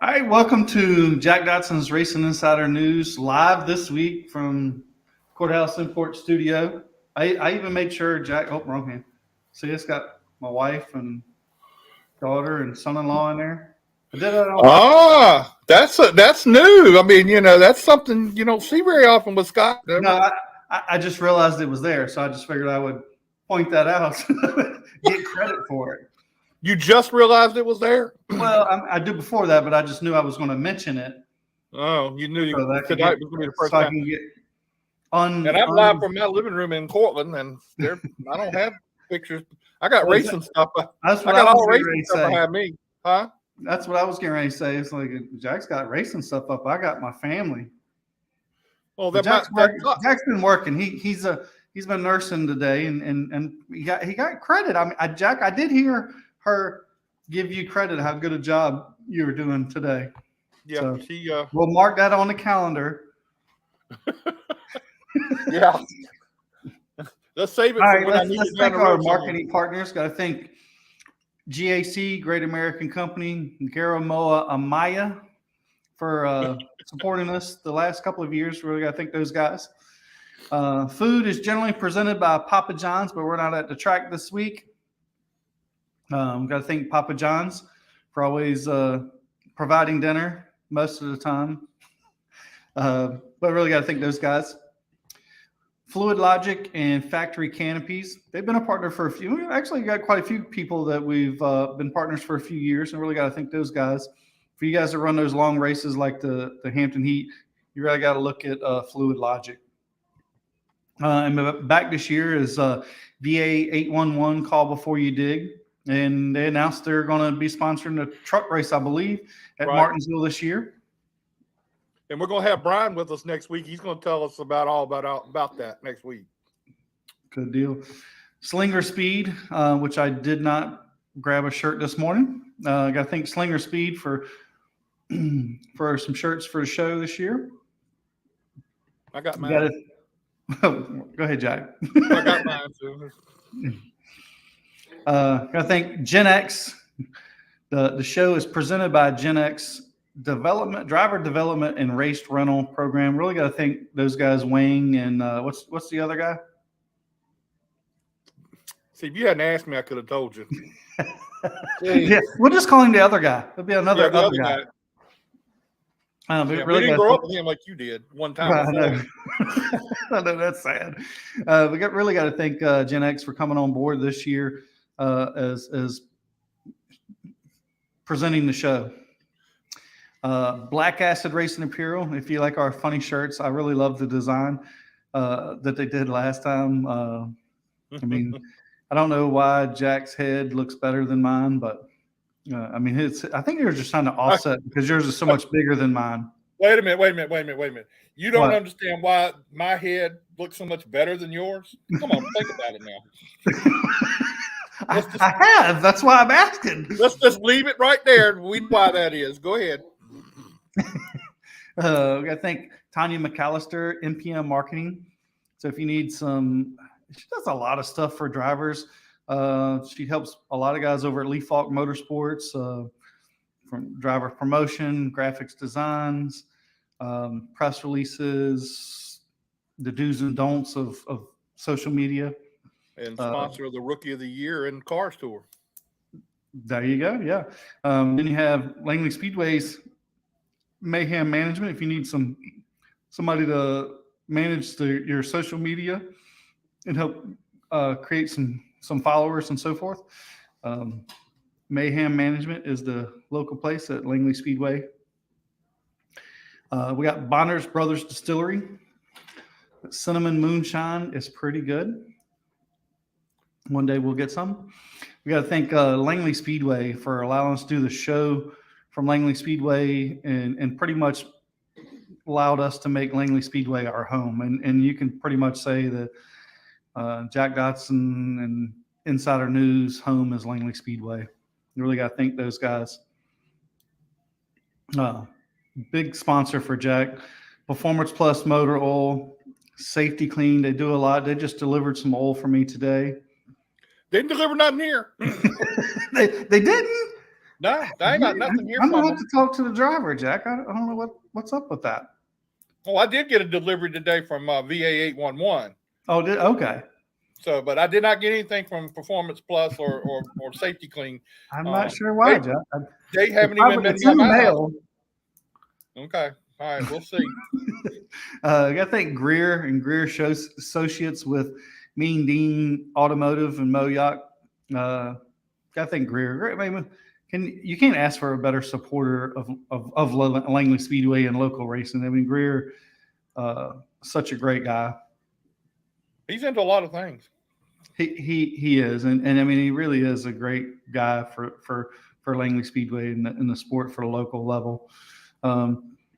All right, welcome to Jack Dodson'S Racing Insider News live this week from Courthouse Import Studio. I even made sure Jack. Oh, wrong hand. See, it's got my wife and daughter and son-in-law in there. I did that on purpose. That's new. I mean, that's something you don't see very often with Scott. No, I just realized it was there, so I just figured I would point that out, get credit for it. You just realized it was there? Well, I did before that, but I just knew I was going to mention it. Oh, you knew So tonight was going to be the first so I time. can get And I'm live from my living room in Portland, and I don't have pictures. I got racing stuff. That's what I got I was all getting racing ready to stuff say. behind me. Huh? That's what I was getting ready to say. It's like Jack's got racing stuff up. I got my family. Well, Jack's been working. He's been nursing today, and he got credit. I mean, Jack, I did hear her give you credit how good a job you were doing today. Yeah, so, we'll mark that on the calendar. Yeah. Let's save it. All right, let's thank our marketing partners. Got to thank GAC, Great American Company, Garamoa Amaya for supporting us the last couple of years. Really got to thank those guys. Food is generally presented by Papa John's, but we're not at the track this week. Got to thank Papa John's for always providing dinner most of the time. But really got to thank those guys. Fluid Logic and Factory Canopies. They've been a partner for a few. We've actually got quite a few people that we've been partners for a few years, and really got to thank those guys. For you guys to run those long races like the Hampton Heat, you really got to look at Fluid Logic. And back this year is VA 811 Call Before You Dig. And they announced they're going to be sponsoring a truck race, I believe, at Martinsville this year. And we're going to have Brian with us next week. He's going to tell us about that next week. Good deal. Slinger Speed, which I did not grab a shirt this morning. I got to thank Slinger Speed for some shirts for the show this year. I got mine. Go ahead, Jack. I got mine too. Got to thank Gen X. The show is presented by Gen X driver development and race rental program. Really got to thank those guys, Wayne and what's the other guy? See, if you hadn't asked me, I could have told you. Yeah, we'll just call him the other guy. It'll be another other guy. We didn't grow up with him like you did one time. I know that's sad. We really got to thank Gen X for coming on board this year as presenting the show. Black Acid Racing Apparel. If you like our funny shirts, I really love the design that they did last time. I mean, I don't know why Jack's head looks better than mine, but I mean, I think you're just trying to offset because yours is so much bigger than mine. Wait a minute. You don't understand why my head looks so much better than yours? Come on, think about it now. I have. That's why I'm asking. Let's just leave it right there and we know why that is. Go ahead. We got to thank Tanya McAllister, NPM Marketing. So if you need she does a lot of stuff for drivers. She helps a lot of guys over at Lee Falk Motorsports, from driver promotion, graphics designs, press releases, the do's and don'ts of social media. And sponsor of the Rookie of the Year and Cars Tour. There you go. Yeah. Then you have Langley Speedway's Mayhem Management. If you need somebody to manage your social media and help create some followers and so forth. Mayhem Management is the local place at Langley Speedway. We got Bondurant's Brothers Distillery. Cinnamon Moonshine is pretty good. One day we'll get some. We got to thank Langley Speedway for allowing us to do the show from Langley Speedway and pretty much allowed us to make Langley Speedway our home. And you can pretty much say that Jack Dodson and Insider News home is Langley Speedway. You really got to thank those guys. Big sponsor for Jack. Performance Plus Motor Oil, Safety Clean. They do a lot. They just delivered some oil for me today. Didn't deliver nothing here. They didn't? No, I ain't got nothing here I'm from gonna him. have to talk to the driver, Jack. I don't know what's up with that. Oh, I did get a delivery today from VA811. Oh, okay. So, but I did not get anything from Performance Plus or Safety Clean. I'm not sure why, Jack. They haven't even been It's in the mail. Okay. All right, we'll see. I got to thank GRIER and GRIER Associates with Mean Dean Automotive and Moyoc. Got to thank GRIER. I mean, you can't ask for a better supporter of Langley Speedway and local racing. I mean, GRIER, such a great guy. He's into a lot of things. He is, and I mean, he really is a great guy for Langley Speedway in the sport for the local level.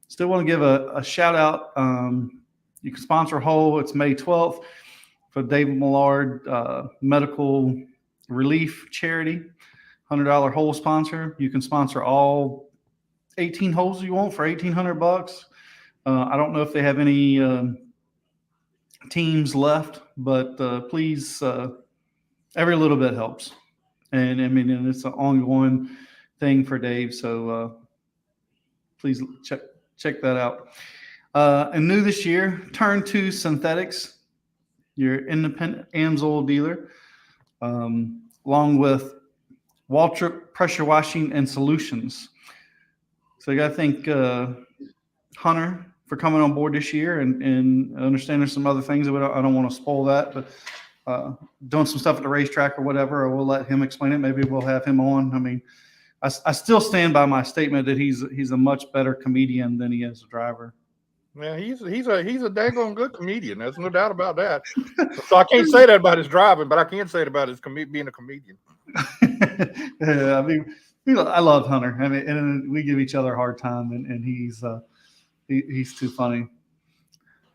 Still want to give a shout out. You can sponsor Whole. It's May 12th for David Millard Medical Relief Charity. $100 Whole sponsor. You can sponsor all 18 holes you want for $1,800. I don't know if they have any teams left, but please, every little bit helps. And I mean, and it's an ongoing thing for Dave. So please check that out. And new this year, Turn 2 Synthetics, your independent AMSOIL dealer, along with WALRIP Pressure Washing and Solutions. So I got to thank Hunter for coming on board this year, and I understand there's some other things that I don't want to spoil that, but doing some stuff at the racetrack or whatever, or we'll let him explain it. Maybe we'll have him on. I mean, I still stand by my statement that he's a much better comedian than he is a driver. Yeah, he's a daggone good comedian. There's no doubt about that. So I can't say that about his driving, but I can say it about his being a comedian. Yeah, I mean, I love Hunter. I mean, and we give each other a hard time, and he's too funny.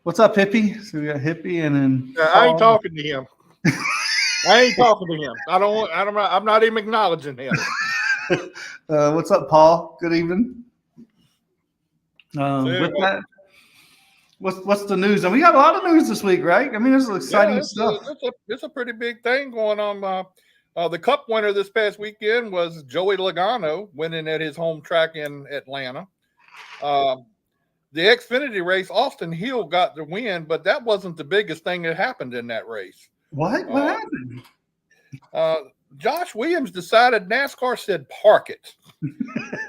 What's up, Hippie? So we got Hippie, and then I ain't talking to him. I ain't talking to him. I'm not even acknowledging him. What's up, Paul? Good evening. With that, what's the news? And we got a lot of news this week, right? I mean, there's exciting stuff. It's a pretty big thing going on. The Cup winner this past weekend was Joey Logano, winning at his home track in Atlanta. The Xfinity race, Austin Hill got the win, but that wasn't the biggest thing that happened in that race. What happened? Josh Williams decided NASCAR said park it.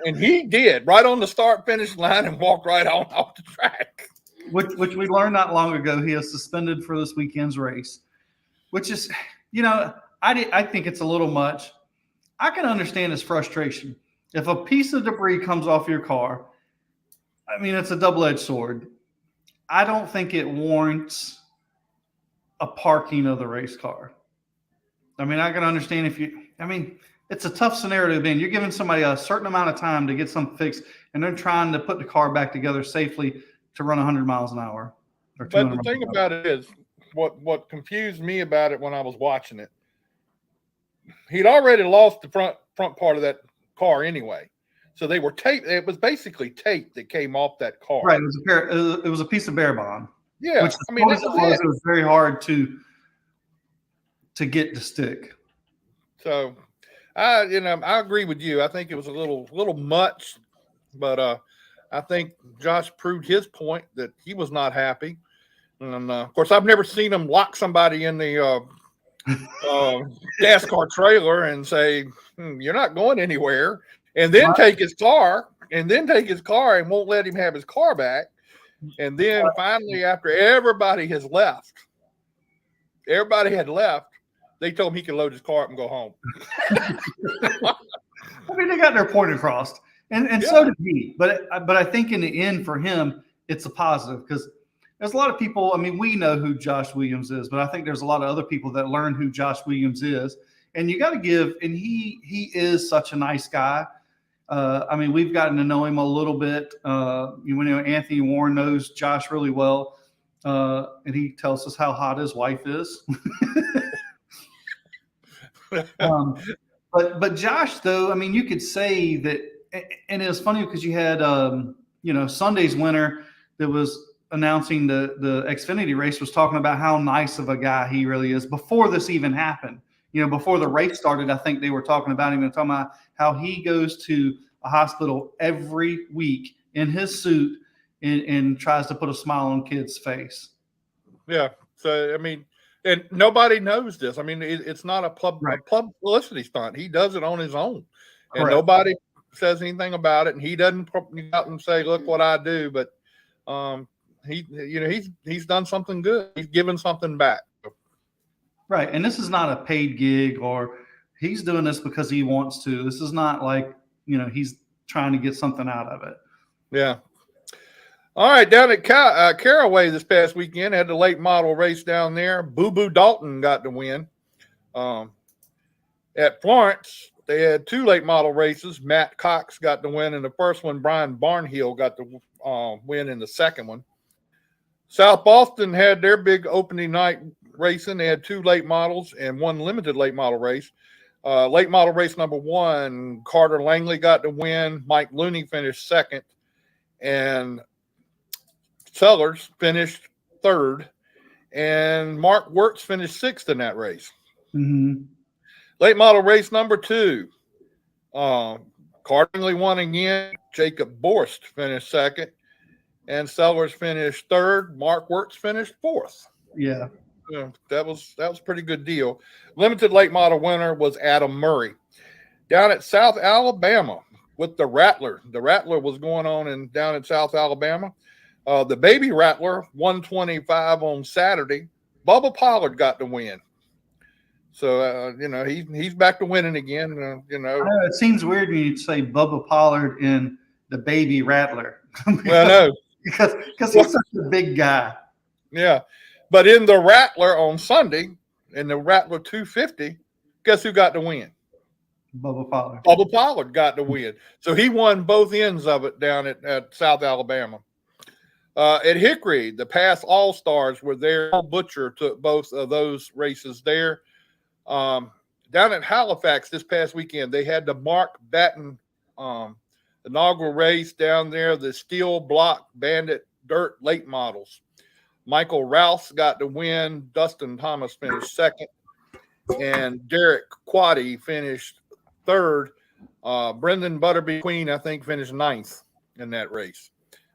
And he did, right on the start-finish line, and walked right on off the track. Which we learned not long ago, he is suspended for this weekend's race, which is, I think it's a little much. I can understand his frustration. If a piece of debris comes off your car, I mean, it's a double-edged sword. I don't think it warrants a parking of the race car. I mean, I can understand it's a tough scenario to be in. You're giving somebody a certain amount of time to get something fixed, and they're trying to put the car back together safely to run 100 miles an hour. But the thing about it is, what confused me about it when I was watching it, he'd already lost the front part of that car anyway. So they were tape. It was basically tape that came off that car. Right. It was a piece of bare bond. Yeah. Which it was very hard to get to stick. So I agree with you. I think it was a little much, but I think Josh proved his point that he was not happy. And of course, I've never seen him lock somebody in the NASCAR trailer and say, "You're not going anywhere," and then take his car and won't let him have his car back. And then finally, after everybody had left, they told him he could load his car up and go home. I mean, they got their point across, and so did he. But I think in the end, for him, it's a positive, because there's a lot of people. I mean, we know who Josh Williams is, but I think there's a lot of other people that learn who Josh Williams is, and you got to give. And he is such a nice guy. I mean, we've gotten to know him a little bit. Anthony Warren knows Josh really well, and he tells us how hot his wife is. But Josh, though, I mean, you could say that, and it was funny because you had Sunday's winner that was announcing the Xfinity race was talking about how nice of a guy he really is before this even happened. before the race started, I think they were talking about him and talking about how he goes to a hospital every week in his suit and tries to put a smile on kids' face. Yeah. So, I mean, and nobody knows this. I mean, it's not a publicity stunt. He does it on his own. And Correct. nobody says anything about it. And he doesn't go out and say, look what I do. But he's done something good. He's given something back. Right. And this is not a paid gig, or he's doing this because he wants to. This is not like, he's trying to get something out of it. Yeah. All right. Down at Caraway this past weekend, had the late model race down there. Boo Boo Dalton got the win. At Florence, they had 2 late model races. Matt Cox got the win in the first one. Brian Barnhill got the win in the second one. South Boston had their big opening night racing. They had 2 late models and 1 limited late model race. Late model race number 1, Carter Langley got the win. Mike Looney finished second, and Sellers finished third, and Mark Wirtz finished 6th in that race. Mm-hmm. Late model race number 2, Carter Langley won again. Jacob Borst finished second, and Sellers finished third. Mark Wirtz finished 4th. Yeah. That was a pretty good deal. Limited late model winner was Adam Murray. Down at South Alabama with the Rattler. The Rattler was going on down in South Alabama. The Baby Rattler 125 on Saturday. Bubba Pollard got the win. So he's back to winning again. It seems weird when you say Bubba Pollard in the Baby Rattler. Well, no, because he's such a big guy. Yeah. But in the Rattler on Sunday, in the Rattler 250, guess who got the win? Bubba Pollard. Bubba Pollard got the win. So he won both ends of it down at South Alabama. At Hickory, the past All-Stars were there. Butcher took both of those races there. Down at Halifax this past weekend, they had the Mark Batten inaugural race down there, the Steel Block Bandit Dirt late models. Michael Rouse got the win. Dustin Thomas finished second. And Derek Quaddy finished third. Brendan Butterby Queen, I think, finished 9th in that race.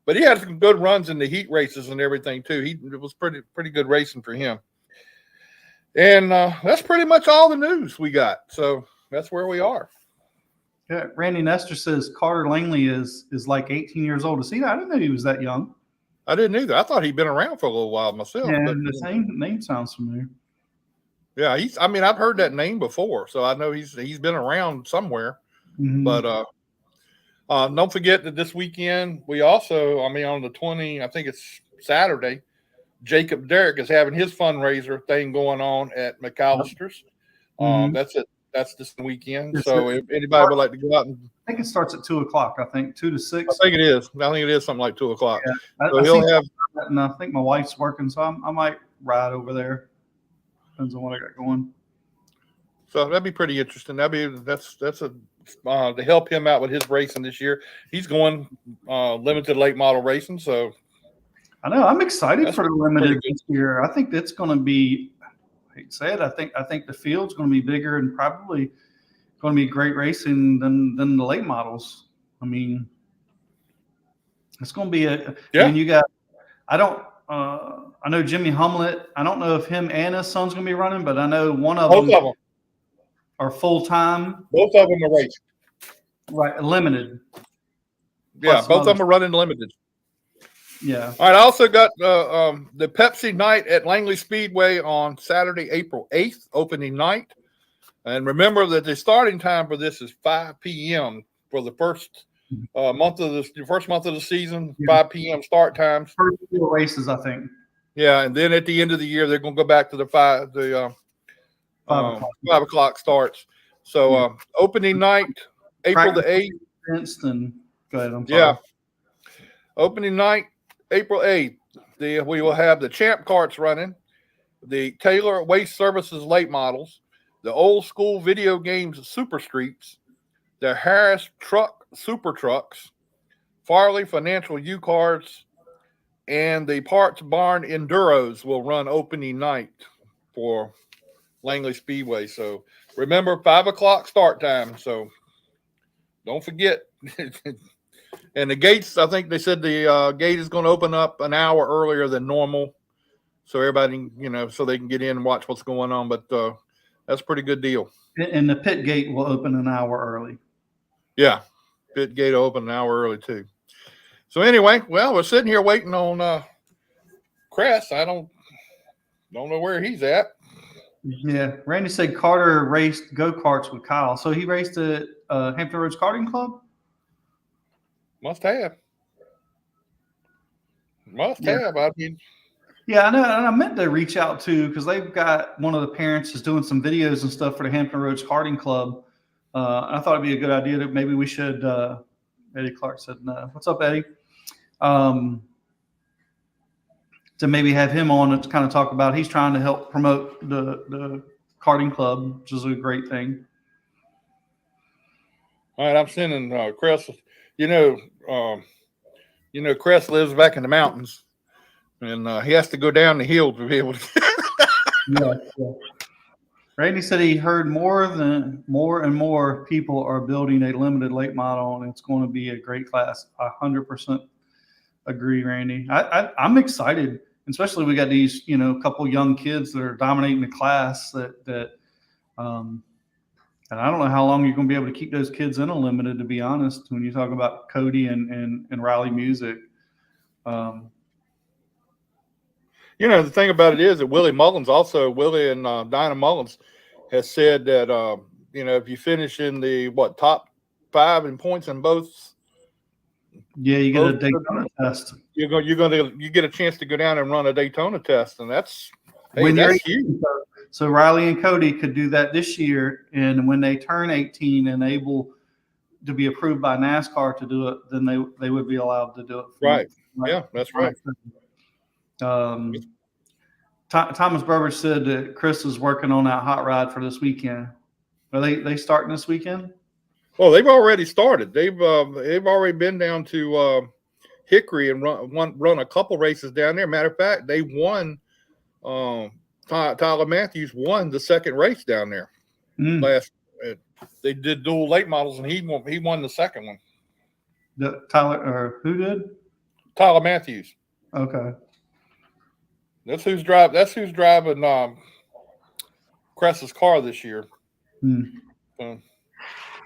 But he had some good runs in the heat races and everything, too. It was pretty good racing for him. And that's pretty much all the news we got. So that's where we are. Yeah, Randy Nestor says Carter Langley is like 18 years old. See, I didn't know he was that young. I didn't either. I thought he'd been around for a little while myself. Yeah, but the same name sounds familiar. Yeah, I've heard that name before, so I know he's been around somewhere. Mm-hmm. But don't forget that this weekend we also, on the 20, I think it's Saturday, Jacob Derrick is having his fundraiser thing going on at McAllister's. Mm-hmm. That's this weekend. So if anybody would like to go out and, I think it starts at 2:00. I think 2 to 6. I think it is. something like 2:00. Yeah. So he'll have. And I think my wife's working, so I might ride over there. Depends on what I got going. So that'd be pretty interesting. That's to help him out with his racing this year. He's going limited late model racing. So I know I'm excited for the limited this year. I think that's going to be. I hate to say it. I think the field's going to be bigger and probably going to be great racing than the late models. I mean, it's going to be I mean, you got. I know Jimmy Humlet. I don't know if him and his son's going to be running, but I know one of them are full time. Both of them are racing. Right, limited. Yeah, both of them are running limited. Yeah. All right. I also got the Pepsi night at Langley Speedway on Saturday, April 8th, opening night. And remember that the starting time for this is 5 p.m. for the first month of the season. 5 p.m. start times. First 4 races, I think. Yeah, and then at the end of the year, they're going to go back to the 5 o'clock starts. So opening night, April the 8th. Go ahead. I'm sorry. Yeah. Opening night, April 8th. We will have the Champ Karts running, the Taylor Waste Services late models, the Old School Video Games Super Streets, the Harris Truck Super Trucks, Farley Financial U-Cards, and the Parts Barn Enduros will run opening night for Langley Speedway. So remember, 5 o'clock start time. So don't forget. And the gates, I think they said the gate is going to open up an hour earlier than normal. So everybody, so they can get in and watch what's going on. But that's a pretty good deal. And the pit gate will open an hour early. Yeah, pit gate will open an hour early too. So anyway, well, we're sitting here waiting on KRES. I don't know where he's at. Yeah, Randy said Carter raced go-karts with Kyle. So he raced at Hampton Roads Karting Club? Must have. I mean, yeah, I know. And I meant to reach out to, because they've got one of the parents is doing some videos and stuff for the Hampton Roads Karting Club. I thought it'd be a good idea that maybe we should. Eddie Clark said, "No, what's up, Eddie?" To maybe have him on and to kind of talk about. He's trying to help promote the karting club, which is a great thing. All right, I'm sending KRES. KRES lives back in the mountains, and he has to go down the hill to be able to. Yeah. Randy said he heard more and more people are building a limited late model, and it's going to be a great class. 100% agree, Randy. I'm excited, especially we got these, couple young kids that are dominating the class and I don't know how long you're going to be able to keep those kids in a limited, to be honest, when you talk about Cody and Riley Music. The thing about it is that Willie and Dinah Mullins has said that, if you finish in the, top 5 in points in both. Yeah, you get a Daytona test. You get a chance to go down and run a Daytona test, and that's huge. So Riley and Cody could do that this year, and when they turn 18 and able to be approved by NASCAR to do it, then they would be allowed to do it. Right. Yeah, that's right. Thomas Berber said that Chris is working on that hot rod for this weekend. Are they starting this weekend? Well, they've already started. They've already been down to Hickory and run a couple races down there. Matter of fact, they won. Tyler Matthews won the second race down there last. They did dual late models, and he won the second one. Who did? Tyler Matthews. Okay. That's who's driving KRES's car this year.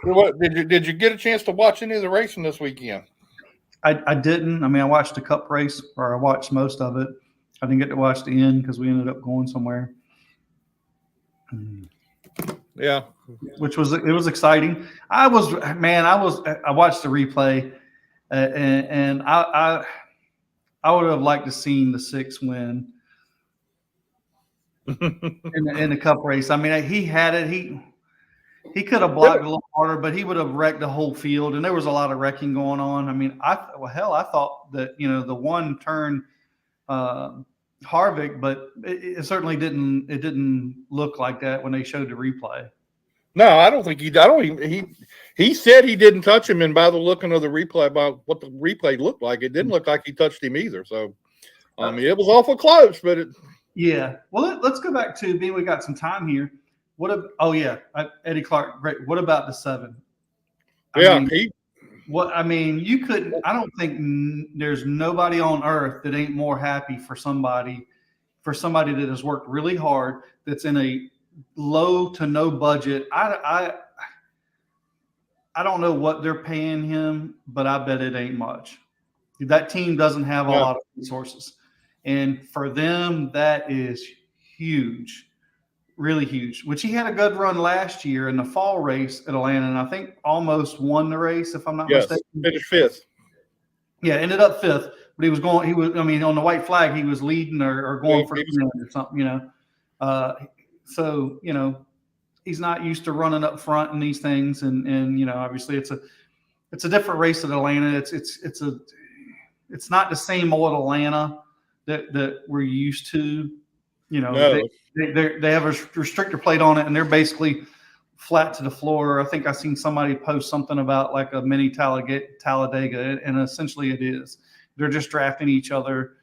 What did you get a chance to watch any of the racing this weekend? I didn't. I mean, I watched the Cup race, or I watched most of it. I didn't get to watch the end because we ended up going somewhere. Yeah, it was exciting. I watched the replay, and I would have liked to seen the 6 win in the Cup race. I mean, he had it. He could have blocked a little harder, but he would have wrecked the whole field, and there was a lot of wrecking going on. I mean, I thought that the one turn Harvick, but it certainly didn't look like that when they showed the replay. No, I don't think he said he didn't touch him, and by the looking of the replay, about what the replay looked like, it didn't look like he touched him either. So, it was awful close, but yeah. Well, let's go back to being. We got some time here. Eddie Clark. Great. What about the 7? You couldn't. I don't think there's nobody on earth that ain't more happy for somebody that has worked really hard, that's in a low to no budget. I don't know what they're paying him, but I bet it ain't much. That team doesn't have a lot of resources, and for them, that is huge. Really huge, which he had a good run last year in the fall race at Atlanta, and I think almost won the race, if I'm not mistaken. Finished 5th. Yeah, ended up 5th, but on the white flag, he was leading or going for the win or something, So, he's not used to running up front in these things, and obviously it's a different race at Atlanta. It's not the same old Atlanta that we're used to. No. They have a restrictor plate on it, and they're basically flat to the floor. I think I seen somebody post something about like a mini Talladega, and essentially it is. They're just drafting each other.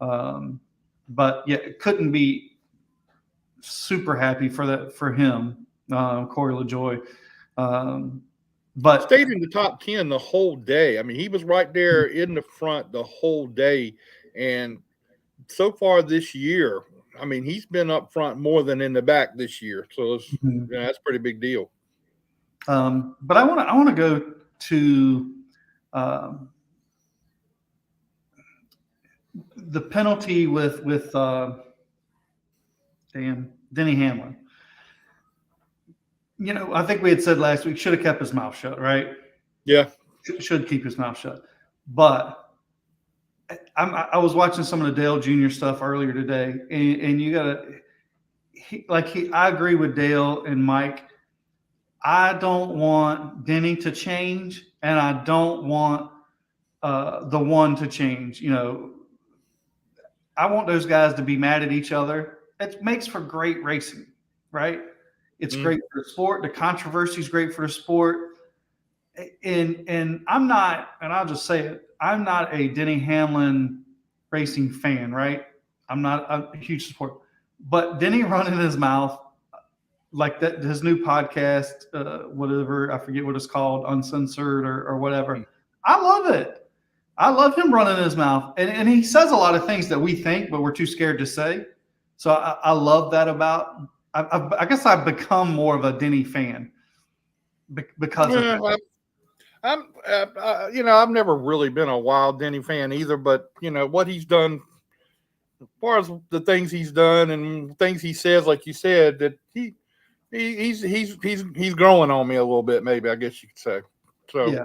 But yeah, it couldn't be super happy for him, Corey LaJoy. But stayed in the top 10 the whole day. I mean, he was right there in the front the whole day. And so far this year, I mean, he's been up front more than in the back this year. So that's a pretty big deal. But I want to go to the penalty with Denny Hamlin. You know, I think we had said last week, should have kept his mouth shut, right? Yeah. Should keep his mouth shut. But I was watching some of the Dale Jr. stuff earlier today, and you got to, I agree with Dale and Mike. I don't want Denny to change, and I don't want the one to change. You know, I want those guys to be mad at each other. It makes for great racing, right? It's great for the sport. The controversy is great for the sport. And I'm not, and I'll just say it, I'm not a Denny Hamlin racing fan, right? I'm not a huge supporter. But Denny running his mouth, like that, his new podcast, whatever, I forget what it's called, Uncensored or whatever. I love it. I love him running his mouth. And he says a lot of things that we think, but we're too scared to say. So I love that about, I guess I've become more of a Denny fan because of that. I've never really been a wild Denny fan either, but you know what he's done as far as the things he's done and things he says, like you said, that he's growing on me a little bit, maybe, I guess you could say. So yeah,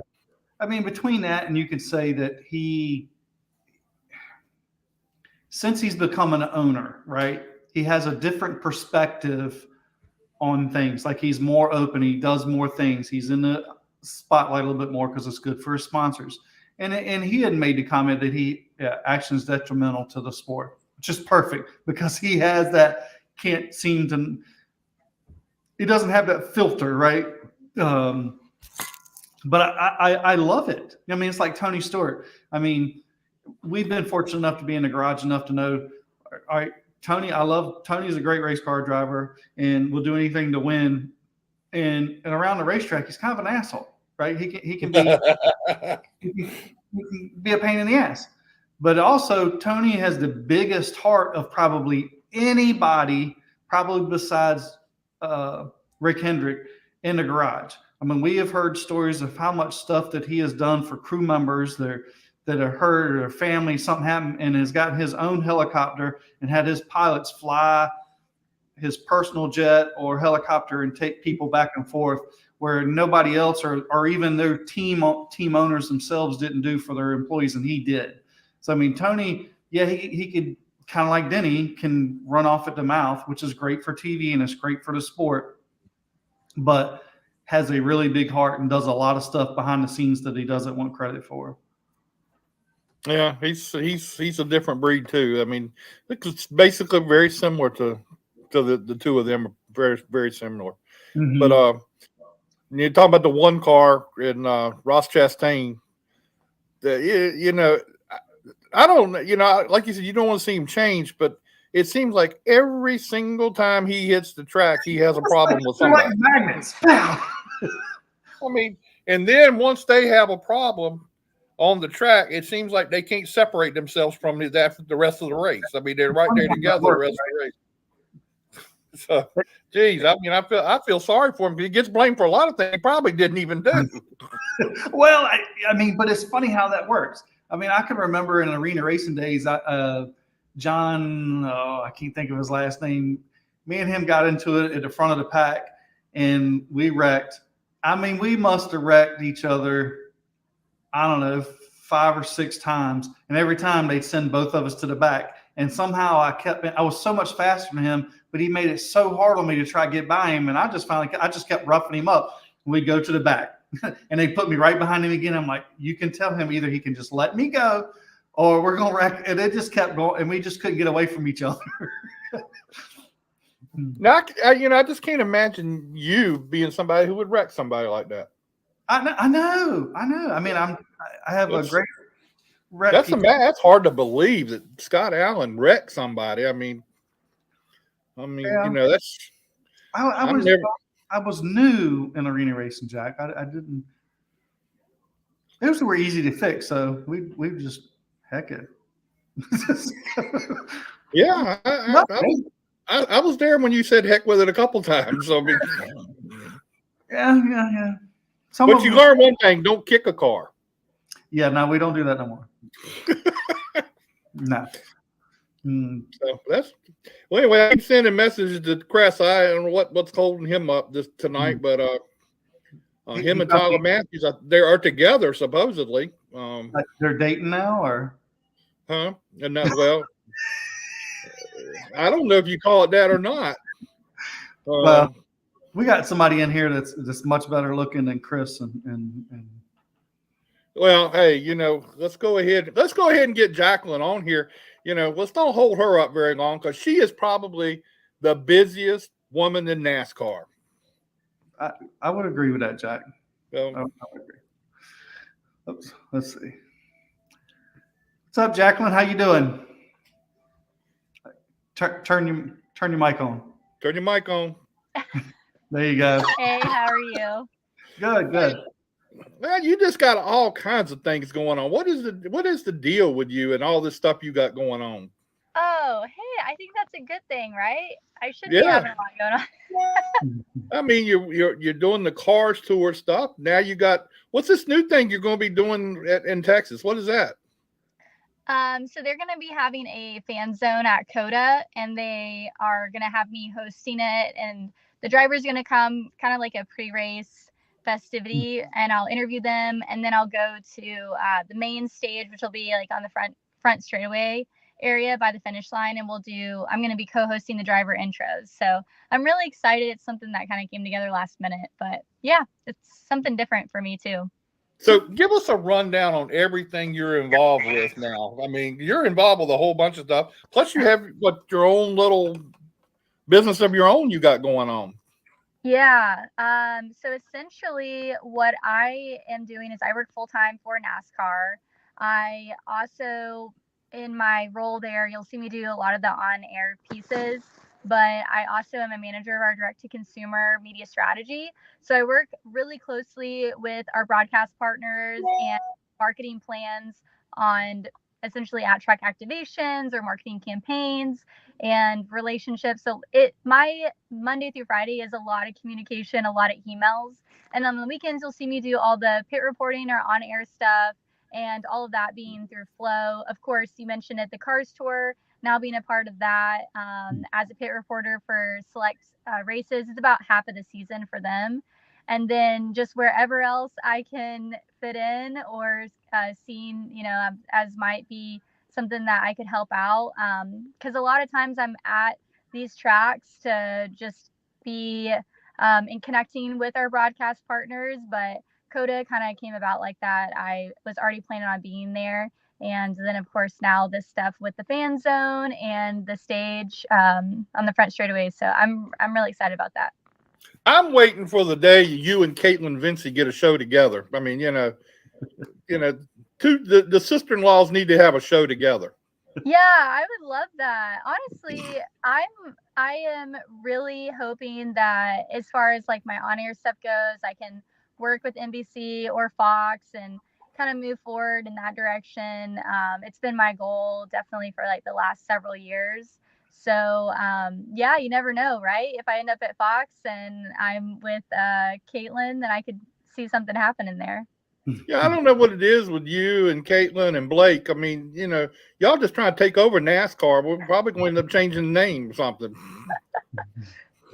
I mean, between that and you could say that since he's become an owner, right? He has a different perspective on things. Like he's more open. He does more things. He's in the spotlight a little bit more because it's good for his sponsors. And he had made the comment that action is detrimental to the sport, which is perfect because he has that, he doesn't have that filter, right? But I love it. I mean, it's like Tony Stewart. I mean, we've been fortunate enough to be in the garage enough to know, all right, Tony's a great race car driver and will do anything to win. And around the racetrack, he's kind of an asshole, right? He can be he can be a pain in the ass. But also, Tony has the biggest heart of probably anybody, probably besides Rick Hendrick, in the garage. I mean, we have heard stories of how much stuff that he has done for crew members that are hurt or their family, something happened, and has got his own helicopter and had his pilots fly his personal jet or helicopter and take people back and forth where nobody else or even their team owners themselves didn't do for their employees, and he did. So, I mean, Tony, yeah, he could, kind of like Denny, can run off at the mouth, which is great for TV and it's great for the sport, but has a really big heart and does a lot of stuff behind the scenes that he doesn't want credit for. Yeah, he's a different breed too. I mean, it's basically very similar to the two of them, are very, very similar. Mm-hmm. But you talk about the one car in Ross Chastain. I don't, like you said, you don't want to see him change, but it seems like every single time he hits the track, he has a problem with somebody. Like magnets. I mean, and then once they have a problem on the track, it seems like they can't separate themselves from the rest of the race. I mean, they're right there together the rest of the race. So, geez, I mean, I feel sorry for him. He gets blamed for a lot of things he probably didn't even do. Well, I mean, but it's funny how that works. I mean, I can remember in arena racing days, John, I can't think of his last name. Me and him got into it at the front of the pack, and we wrecked. I mean, we must have wrecked each other, I don't know, 5 or 6 times. And every time they'd send both of us to the back. And somehow I was so much faster than him, but he made it so hard on me to try to get by him. And I just kept roughing him up. We'd go to the back and they put me right behind him again. I'm like, you can tell him either he can just let me go or we're going to wreck. And it just kept going. And we just couldn't get away from each other. Now, I just can't imagine you being somebody who would wreck somebody like that. I know. I mean, I have a great wreck. That's hard to believe that Scott Allen wrecked somebody. I mean, I mean, Yeah. that's I I'm never. I was new in arena racing, Jack. I didn't. Those were easy to fix, so we just heck it. Yeah, No, I was there when you said heck with it a couple times. So, yeah. Some but of you them. learn one thing: don't kick a car. Yeah, no, we don't do that no more. No. So that's well. Anyway, I keep sending messages to KRES. I don't know what's holding him up this tonight, but him and Tyler Matthews, they are together supposedly. Like they're dating now, or huh? And that well, I don't know if you call it that or not. well, we got somebody in here that's much better looking than Chris, and well, hey, let's go ahead and get JACLYN on here. Let's don't hold her up very long because she is probably the busiest woman in NASCAR. I would agree with that, Jack. So, I would agree. Oops, let's see. What's up, JACLYN? How you doing? Turn your mic on. Turn your mic on. There you go. Hey, how are you? Good. Well, you just got all kinds of things going on. What is the deal with you and all this stuff you got going on? Oh, hey, I think that's a good thing, right? I should be having a lot going on. I mean, you're doing the cars tour stuff. Now you got what's this new thing you're going to be doing in Texas? What is that? So they're going to be having a fan zone at COTA, and they are going to have me hosting it, and the driver's going to come kind of like a pre-race festivity, and I'll interview them, and then I'll go to the main stage, which will be like on the front straightaway area by the finish line, and I'm going to be co-hosting the driver intros. So I'm really excited. It's something that kind of came together last minute, but yeah, it's something different for me too. So give us a rundown on everything you're involved with now. I mean, you're involved with a whole bunch of stuff. Plus you have your own little business of your own you got going on. Yeah. So essentially what I am doing is I work full-time for NASCAR. I also, in my role there, you'll see me do a lot of the on-air pieces, but I also am a manager of our direct-to-consumer media strategy. So I work really closely with our broadcast partners and marketing plans on essentially at-track activations or marketing campaigns and relationships. So my Monday through Friday is a lot of communication, a lot of emails. And on the weekends, you'll see me do all the pit reporting or on-air stuff, and all of that being through Flow. Of course, you mentioned it, the Cars Tour, now being a part of that as a pit reporter for select races. It's about half of the season for them. And then just wherever else I can fit in or seen, as might be something that I could help out. Because a lot of times I'm at these tracks to just be in connecting with our broadcast partners, but COTA kind of came about like that. I was already planning on being there. And then, of course, now this stuff with the fan zone and the stage on the front straightaway. So I'm really excited about that. I'm waiting for the day you and Caitlin Vincey get a show together. I mean, the sister-in-laws need to have a show together. Yeah, I would love that. Honestly, I am really hoping that as far as like my on-air stuff goes, I can work with NBC or Fox and kind of move forward in that direction. It's been my goal definitely for like the last several years. So yeah, you never know, right? If I end up at Fox and I'm with Caitlin, then I could see something happen in there. Yeah, I don't know what it is with you and Caitlin and Blake. I mean, y'all just trying to take over NASCAR. We're probably going to end up changing the name or something.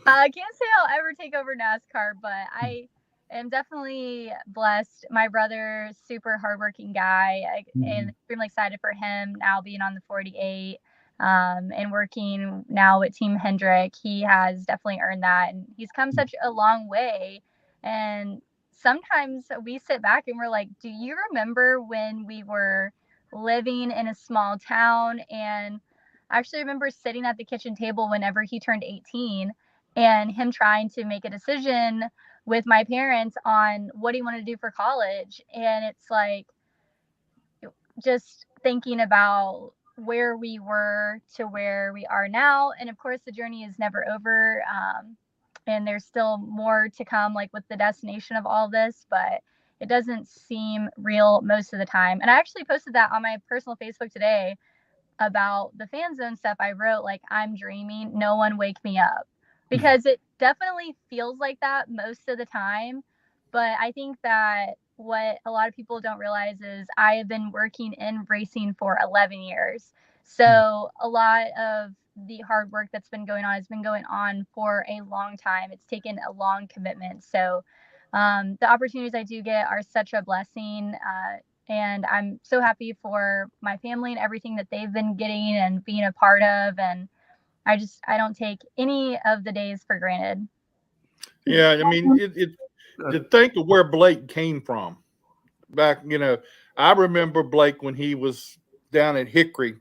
I can't say I'll ever take over NASCAR, but I am definitely blessed. My brother, super hardworking guy, and extremely excited for him now being on the 48 and working now with Team Hendrick. He has definitely earned that, and he's come such a long way. And sometimes we sit back and we're like, do you remember when we were living in a small town? And I actually remember sitting at the kitchen table whenever he turned 18 and him trying to make a decision with my parents on what he wanted to do for college. And it's like just thinking about where we were to where we are now. And of course, the journey is never over. And there's still more to come, like with the destination of all this, but it doesn't seem real most of the time. And I actually posted that on my personal Facebook today about the fan zone stuff. I wrote, like, I'm dreaming, no one wake me up, because it definitely feels like that most of the time. But I think that what a lot of people don't realize is I have been working in racing for 11 years. So a lot of the hard work that's been going on has been going on for a long time. It's taken a long commitment. So the opportunities I do get are such a blessing. And I'm so happy for my family and everything that they've been getting and being a part of. And I don't take any of the days for granted. Yeah, I mean, to think of where Blake came from back, I remember Blake when he was down at Hickory,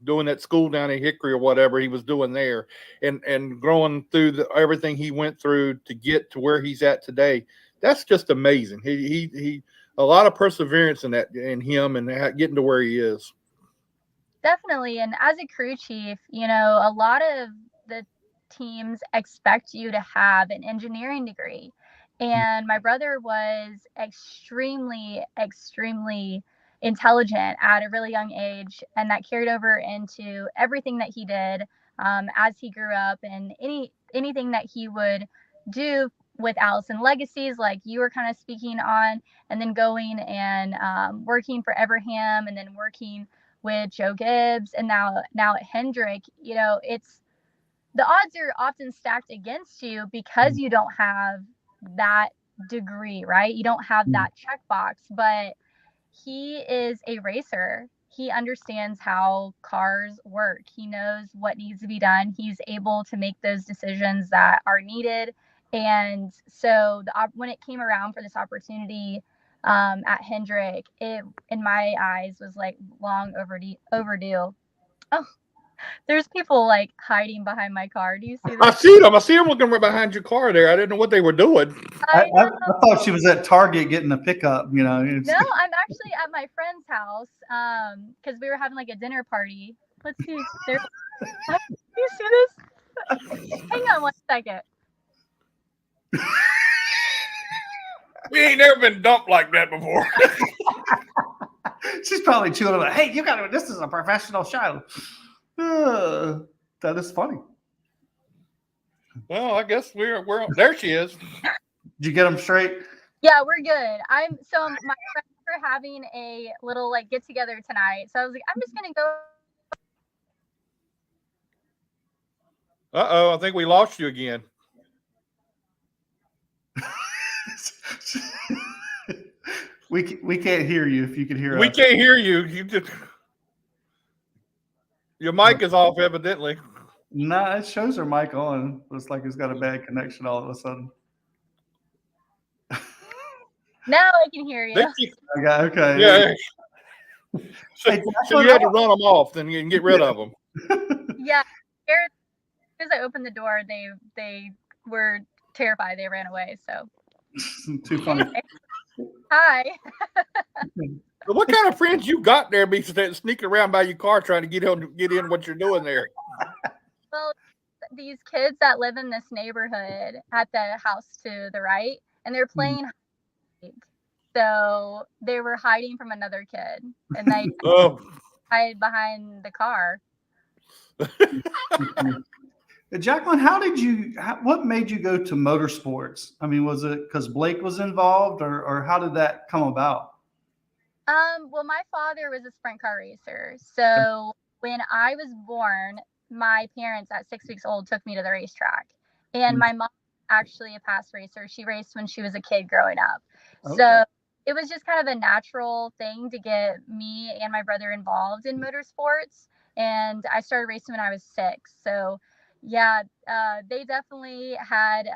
doing that school down at Hickory or whatever he was doing there, and growing through everything he went through to get to where he's at today. That's just amazing. He a lot of perseverance in him and getting to where he is. Definitely. And as a crew chief, a lot of the teams expect you to have an engineering degree. And my brother was extremely, extremely intelligent at a really young age. And that carried over into everything that he did as he grew up, and anything that he would do with Allison Legacies, like you were kind of speaking on, and then going and working for Everham, and then working with Joe Gibbs, and now at Hendrick. It's the odds are often stacked against you because you don't have that degree, right? You don't have that checkbox. But he is a racer. He understands how cars work. He knows what needs to be done. He's able to make those decisions that are needed. And so when it came around for this opportunity at Hendrick, it, in my eyes, was like long overdue. Oh, there's people like hiding behind my car. Do you see I this? see them. I see them looking right behind your car there. I didn't know what they were doing. I thought she was at Target getting a pickup. No, I'm actually at my friend's house because we were having like a dinner party. Let's see. Do you see this? Hang on one second. We ain't never been dumped like that before. She's probably chewing like, hey, this is a professional show. That is funny. Well, I guess we're there. She is. Did you get them straight? Yeah, we're good. My friends were having a little like get together tonight, so I was like, I'm just gonna go. Uh-oh, I think we lost you again. We can't hear you if you can hear us. We can't hear you. Your mic is off, evidently. No, it shows her mic on. Looks like it's got a bad connection all of a sudden. Now I can hear you. Okay. Yeah. So, Hey, so you had to run them off, then you can get rid of them. Yeah. As I opened the door, they were terrified. They ran away. So Too funny. Hi. So what kind of friends you got there be sneaking around by your car trying to get in what you're doing there? Well, these kids that live in this neighborhood at the house to the right, and they're playing hide. So they were hiding from another kid, and they hide behind the car. JACLYN, what made you go to motorsports? I mean, was it because Blake was involved, or how did that come about? Well, my father was a sprint car racer. So when I was born, my parents at 6 weeks old took me to the racetrack. And my mom actually a past racer. She raced when she was a kid growing up. Okay. So it was just kind of a natural thing to get me and my brother involved in motorsports. And I started racing when I was 6. So yeah, they definitely had,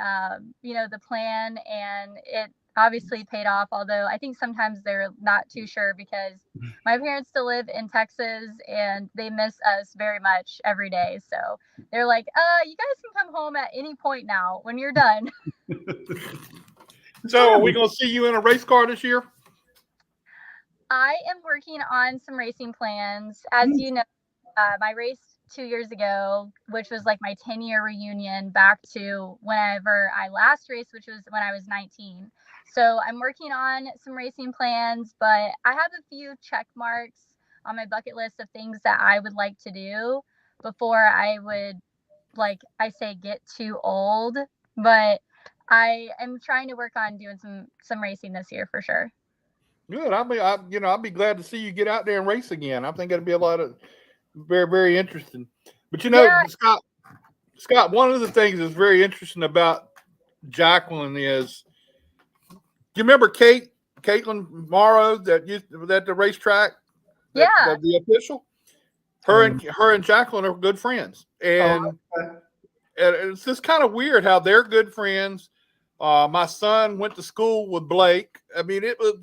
the plan, and it obviously paid off. Although I think sometimes they're not too sure, because my parents still live in Texas and they miss us very much every day. So they're like, you guys can come home at any point now when you're done. So are we going to see you in a race car this year? I am working on some racing plans. As you know, I raced 2 years ago, which was like my 10-year reunion back to whenever I last raced, which was when I was 19. So I'm working on some racing plans, but I have a few check marks on my bucket list of things that I would like to do before I would, like I say, get too old. But I am trying to work on doing some racing this year for sure. Good. I'll be glad to see you get out there and race again. I think it'll be a lot of very, very interesting. But Yeah. Scott, one of the things that's very interesting about JACLYN is, do you remember Caitlin Morrow that the racetrack? Yeah. The official. Her and JACLYN are good friends, and it's just kind of weird how they're good friends. My son went to school with Blake. I mean, it was,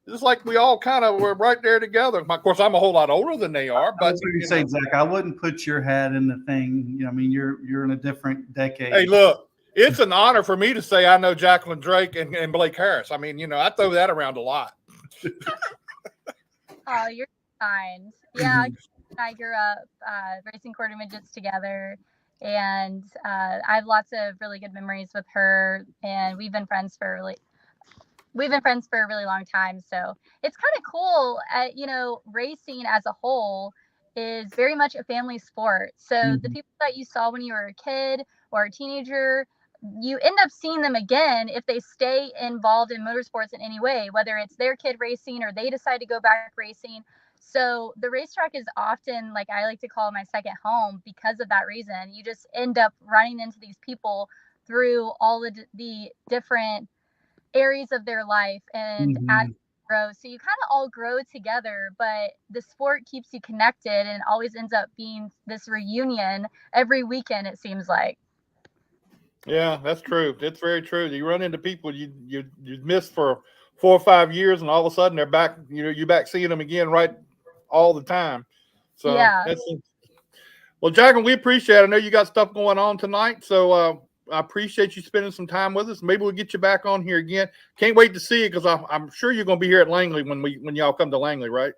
it's like we all kind of were right there together. Of course, I'm a whole lot older than they are. But you say, Zach, I wouldn't put your hat in the thing. I mean, you're in a different decade. Hey, look, it's an honor for me to say I know JACLYN Drake and Blake Harris. I mean, I throw that around a lot. Oh, you're kind. Yeah, I grew up racing quarter midgets together, and I have lots of really good memories with her, and we've been friends for a really long time. So it's kind of cool. Racing as a whole is very much a family sport. So the people that you saw when you were a kid or a teenager, you end up seeing them again if they stay involved in motorsports in any way, whether it's their kid racing or they decide to go back racing. So the racetrack is often, like I like to call it, my second home because of that reason. You just end up running into these people through all the different areas of their life, and as you grow, so you kind of all grow together, but the sport keeps you connected, and it always ends up being this reunion every weekend, it seems like. Yeah, that's true. It's very true. You run into people you missed for 4 or 5 years, and all of a sudden they're back. You're back seeing them again right all the time. So yeah. Well, JACLYN, we appreciate it. I know you got stuff going on tonight, so I appreciate you spending some time with us. Maybe we'll get you back on here again. Can't wait to see you, because I'm sure you're going to be here at Langley when y'all come to Langley, right?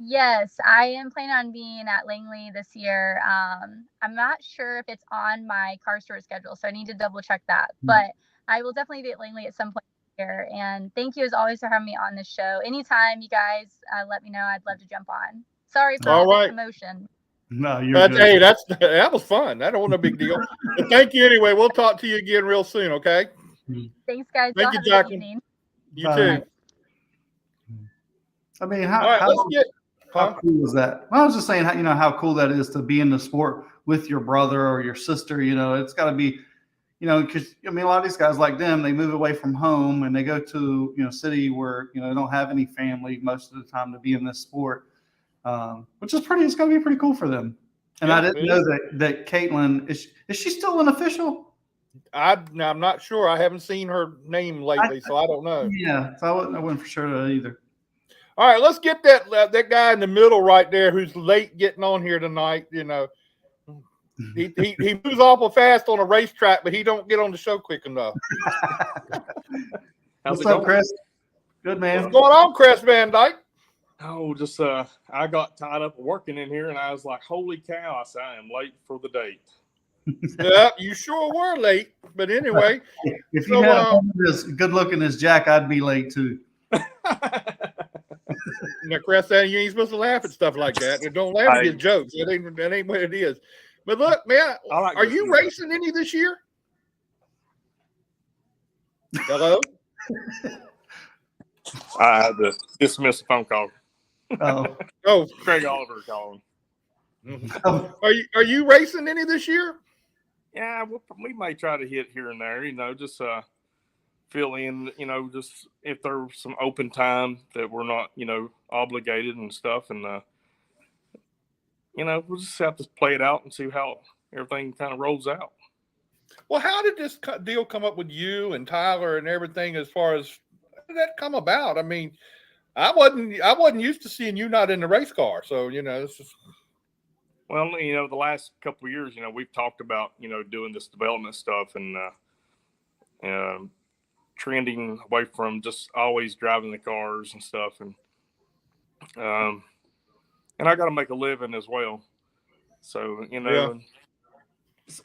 Yes, I am planning on being at Langley this year. I'm not sure if it's on my car store schedule, so I need to double check that. But I will definitely be at Langley at some point here. And thank you as always for having me on this show. Anytime you guys let me know, I'd love to jump on. Sorry for all the promotion. No, you're good. Hey, that was fun. That wasn't a big deal. But thank you anyway. We'll talk to you again real soon, okay? Thanks, guys. Thank you, JACLYN. You too. I mean, how cool is that? I was just saying, how cool that is to be in the sport with your brother or your sister. It's got to be, because a lot of these guys like them, they move away from home and they go to city where they don't have any family most of the time to be in this sport, which is it's got to be pretty cool for them. And yeah, I didn't know that Caitlin is she still an official? I'm not sure. I haven't seen her name lately, so I don't know. Yeah, so I wasn't for sure either. All right, let's get that guy in the middle right there who's late getting on here tonight. He moves awful fast on a racetrack, but he don't get on the show quick enough. What's up, Chris? Good, man. What's going on, Chris VanDyke? Oh, just I got tied up working in here, and I was like, "Holy cow!" I said, "I am late for the date." Yeah, you sure were late. But anyway, if you had as good looking as Jack, I'd be late too. Now, Chris, you ain't supposed to laugh at stuff like that. Don't laugh at jokes. That ain't what it is. But look, man, are you racing any this year? Hello? I had to dismiss the phone call. Oh, Craig Oliver calling. Are you racing any this year? Yeah, we may try to hit here and there. Just fill in. Just if there's some open time that we're not, obligated and stuff, and we'll just have to play it out and see how everything kind of rolls out. Well, how did this deal come up with you and Tyler and everything? As far as how did that come about? I mean, I wasn't used to seeing you not in the race car, so it's just. Well, the last couple of years, we've talked about doing this development stuff and trending away from just always driving the cars and stuff, and And I got to make a living as well. So, you know,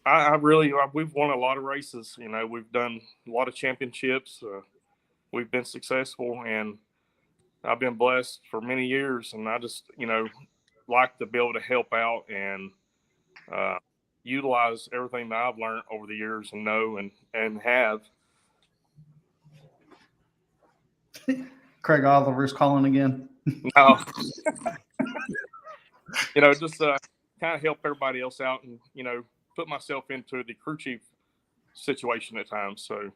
I really, we've won a lot of races. You know, we've done a lot of championships. We've been successful, and I've been blessed for many years. And I just, you know, like to be able to help out and utilize everything that I've learned over the years and know and have. Craig Oliver's calling again. No. You know, just kind of help everybody else out and, you know, put myself into the crew chief situation at times. So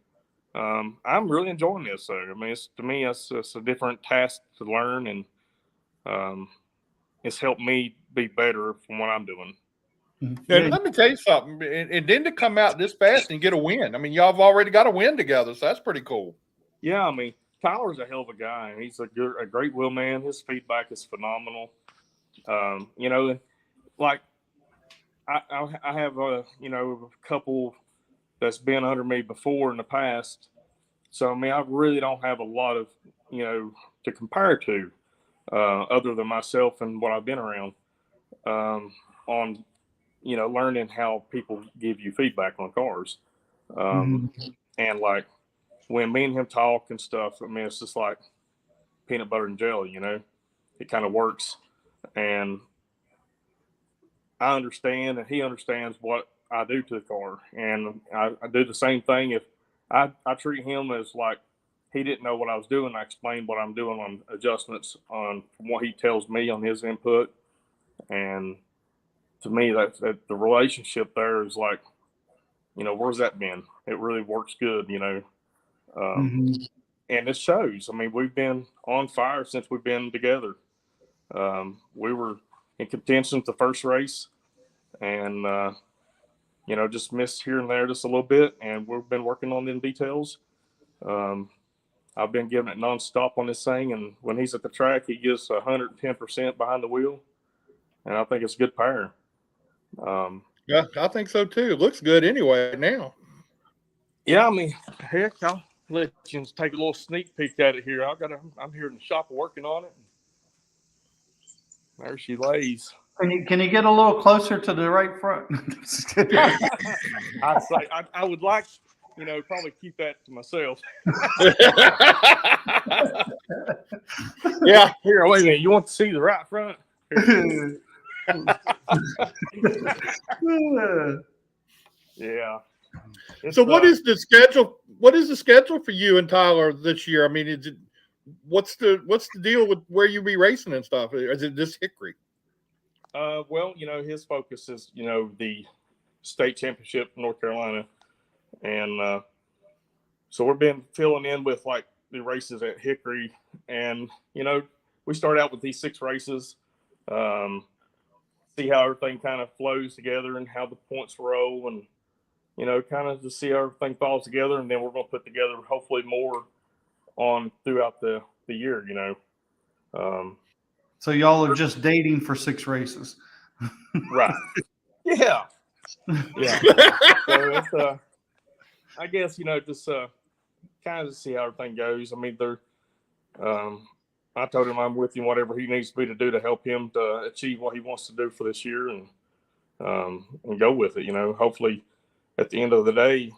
I'm really enjoying this. So, I mean, to me, it's a different task to learn, and it's helped me be better from what I'm doing. And let me tell you something. And then to come out this fast and get a win. I mean, y'all have already got a win together, so that's pretty cool. Yeah, I mean, Tyler's a hell of a guy. He's a great wheel man. His feedback is phenomenal. You know, like I have you know, a couple that's been under me before in the past. So I mean, I really don't have a lot of, you know, to compare to other than myself and what I've been around on, you know, learning how people give you feedback on cars. And like when me and him talk and stuff, I mean, it's just like peanut butter and jelly, you know, it kind of works. And I understand, and he understands what I do to the car. And I do the same thing. If I treat him as like he didn't know what I was doing, I explain what I'm doing on adjustments on from what he tells me on his input. And to me, that the relationship there is like, you know, where's that been? It really works good, you know. And it shows. I mean, we've been on fire since we've been together. We were in contention the first race, and you know, just missed here and there just a little bit, and we've been working on them details. I've been giving it nonstop on this thing, and when he's at the track, he gives 110% behind the wheel, and I think it's a good pair. Yeah, I think so too. It looks good anyway now. Yeah, I mean, heck, I'll let you take a little sneak peek at it here. I'm here in the shop working on it. There she lays. Can you get a little closer to the right front? I would like, you know, probably keep that to myself. Yeah. Here, wait a minute. You want to see the right front? Yeah. So what is the schedule? What is the schedule for you and Tyler this year? I mean, what's the deal with where you be racing and stuff? Is it just Hickory? Well, you know, his focus is, you know, the state championship in North Carolina. And so we've been filling in with like the races at Hickory. And, you know, we start out with these 6 races, see how everything kind of flows together and how the points roll, and, you know, kind of to see how everything falls together. And then we're going to put together hopefully more on throughout the year, you know. So y'all are just dating for 6 races. Right. Yeah. Yeah. So it's, I guess, you know, just kind of to see how everything goes. I mean, I told him I'm with him, whatever he needs me to do to help him to achieve what he wants to do for this year, and go with it. You know, hopefully at the end of the day,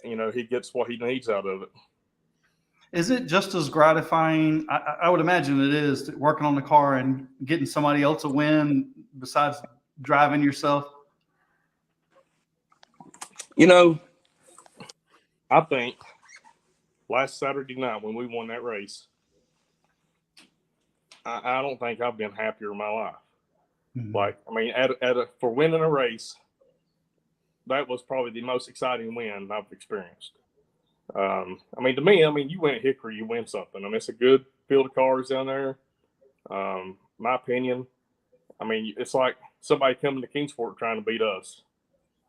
you know, he gets what he needs out of it. Is it just as gratifying? I would imagine it is, working on the car and getting somebody else a win besides driving yourself. You know, I think last Saturday night when we won that race, I don't think I've been happier in my life. Like, I mean, for winning a race, that was probably the most exciting win I've experienced. I mean, to me, I mean, you win at Hickory, you win something. I mean, it's a good field of cars down there. My opinion, I mean, it's like somebody coming to Kingsport trying to beat us,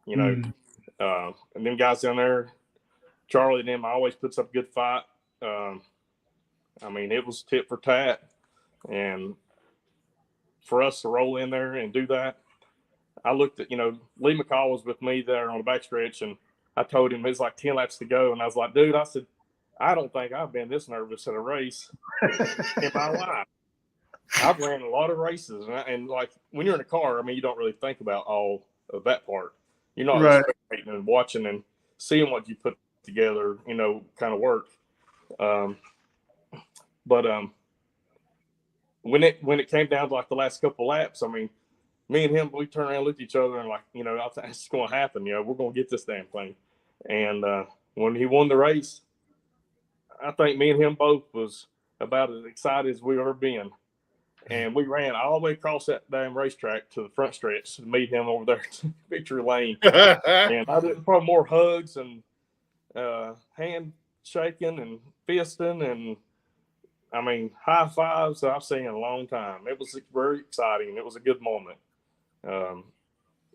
you know. And them guys down there, Charlie and them, always puts up a good fight. I mean, it was tit for tat. And for us to roll in there and do that, I looked at, you know, Lee McCall was with me there on the backstretch, and I told him it was like 10 laps to go. And I was like, dude, I said, I don't think I've been this nervous at a race in my life. I've ran a lot of races, and like when you're in a car, I mean, you don't really think about all of that part. You're not Right. spectating and watching and seeing what you put together, kind of work. But when it came down to like the last couple laps, I mean, me and him, we turned around and looked at each other and like, I think it's going to happen. We're going to get this damn thing. And when he won the race, I think me and him both was about as excited as we've ever been. And we ran all the way across that damn racetrack to the front stretch to meet him over there to victory lane. And I did probably more hugs and hand shaking and fisting and, I mean, high fives I've seen in a long time. It was very exciting. It was a good moment.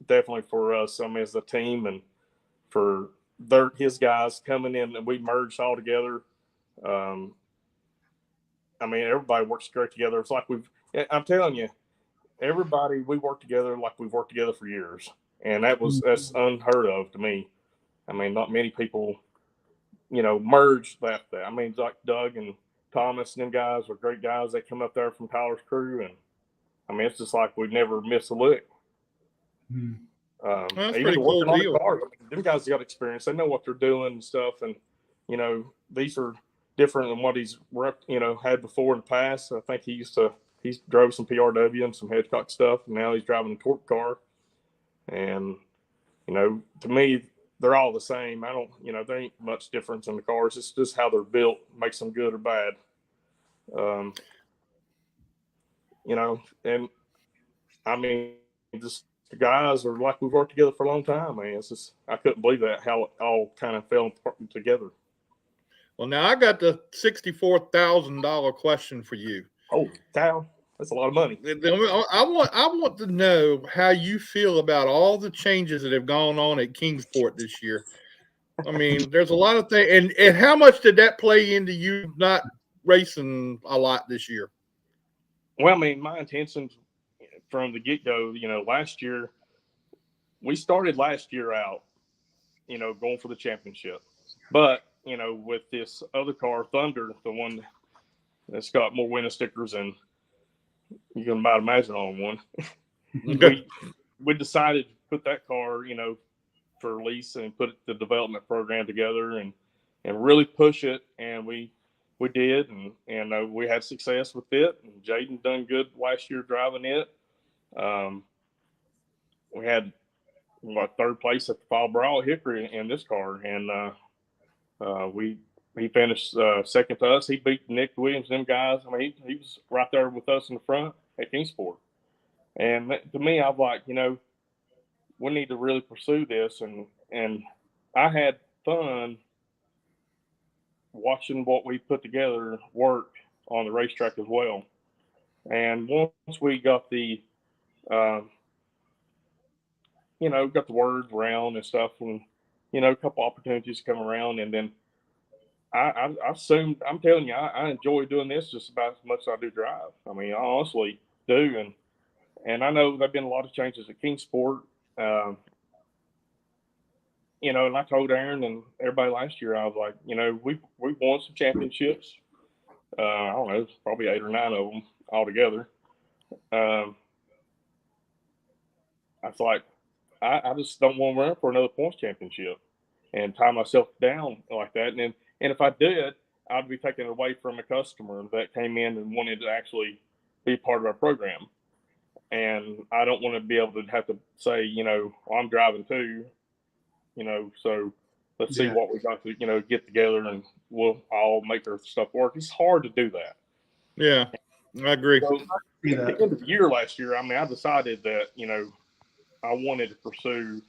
Definitely for us, as a team, and for his guys coming in, and we merged all together. Everybody works great together. It's like I'm telling you, everybody, we work together like we've worked together for years. And that's unheard of to me. I mean, not many people, merge that. I mean, like Doug and Thomas and them guys were great guys. They come up there from Tyler's crew. And I mean, it's just like we've never missed a lick. That's even pretty cool on deal. the cars, them guys got experience. They know what they're doing and stuff. And, these are different than what he's, had before in the past. I think he drove some PRW and some Hedgecock stuff. And now he's driving a torque car. And, to me, they're all the same. I don't, there ain't much difference in the cars. It's just how they're built makes them good or bad. And I mean, just the guys are like we've worked together for a long time, man. It's just, I couldn't believe that, how it all kind of fell together. Well, now I got the $64,000 question for you. Oh, cow. That's a lot of money. I want to know how you feel about all the changes that have gone on at Kingsport this year. I mean, there's a lot of things, and how much did that play into you not racing a lot this year? Well, I mean, my intentions from the get-go, last year, we started last year out, going for the championship. But, with this other car, Thunder, the one that's got more winning stickers than you can about imagine on one, we decided to put that car, for lease and put the development program together and really push it. And we did, and we had success with it. And Jaden done good last year driving it. We had third place at the Fall Brawl at Hickory in this car, and he finished second to us. He beat Nick Williams, them guys. I mean, he was right there with us in the front at Kingsport. And to me, I was like, we need to really pursue this. And I had fun watching what we put together work on the racetrack as well. And once we got the, got the word around and stuff, and, a couple opportunities come around, and then I assumed, I'm telling you, I enjoy doing this just about as much as I do drive. I mean, I honestly do. And I know there've been a lot of changes at Kingsport. And I told Aaron and everybody last year, I was like, we won some championships. I don't know, probably 8 or 9 of them altogether. I was like, I just don't want to run for another points championship and tie myself down like that. And if I did, I'd be taking it away from a customer that came in and wanted to actually be part of our program. And I don't want to be able to have to say, I'm driving too, so let's see what we got to, get together and we'll all make our stuff work. It's hard to do that. Yeah, I agree. So at the end of the year last year, I mean, I decided that, I wanted to pursue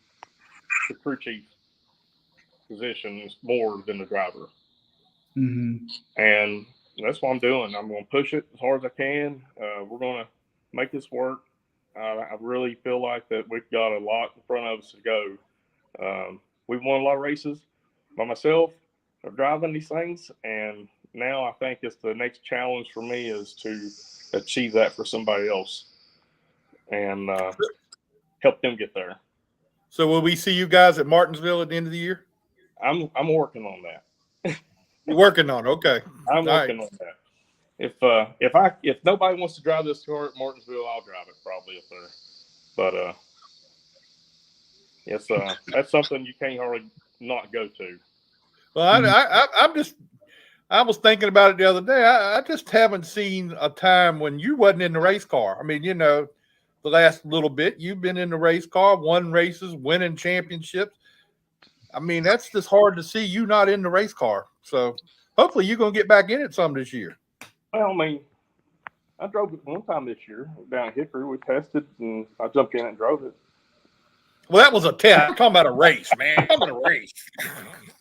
the crew chief positions more than the driver. Mm-hmm. And that's what I'm doing. I'm going to push it as hard as I can. We're going to make this work. I really feel like that we've got a lot in front of us to go. We've won a lot of races by myself of driving these things. And now I think it's the next challenge for me is to achieve that for somebody else and help them get there. So will we see you guys at Martinsville at the end of the year? I'm working on that. You're working on it. Okay. I'm working on that. if nobody wants to drive this car at Martinsville, I'll drive it probably up there. But it's that's something you can't hardly not go to. Well, I was thinking about it the other day. I just haven't seen a time when you wasn't in the race car. I mean, the last little bit you've been in the race car, won races, winning championships. I mean, that's just hard to see you not in the race car. So hopefully you're going to get back in it some this year. Well, I mean, I drove it one time this year down at Hickory. We tested, and I jumped in and drove it. Well, that was a test. I'm talking about a race, man. I'm talking about a race.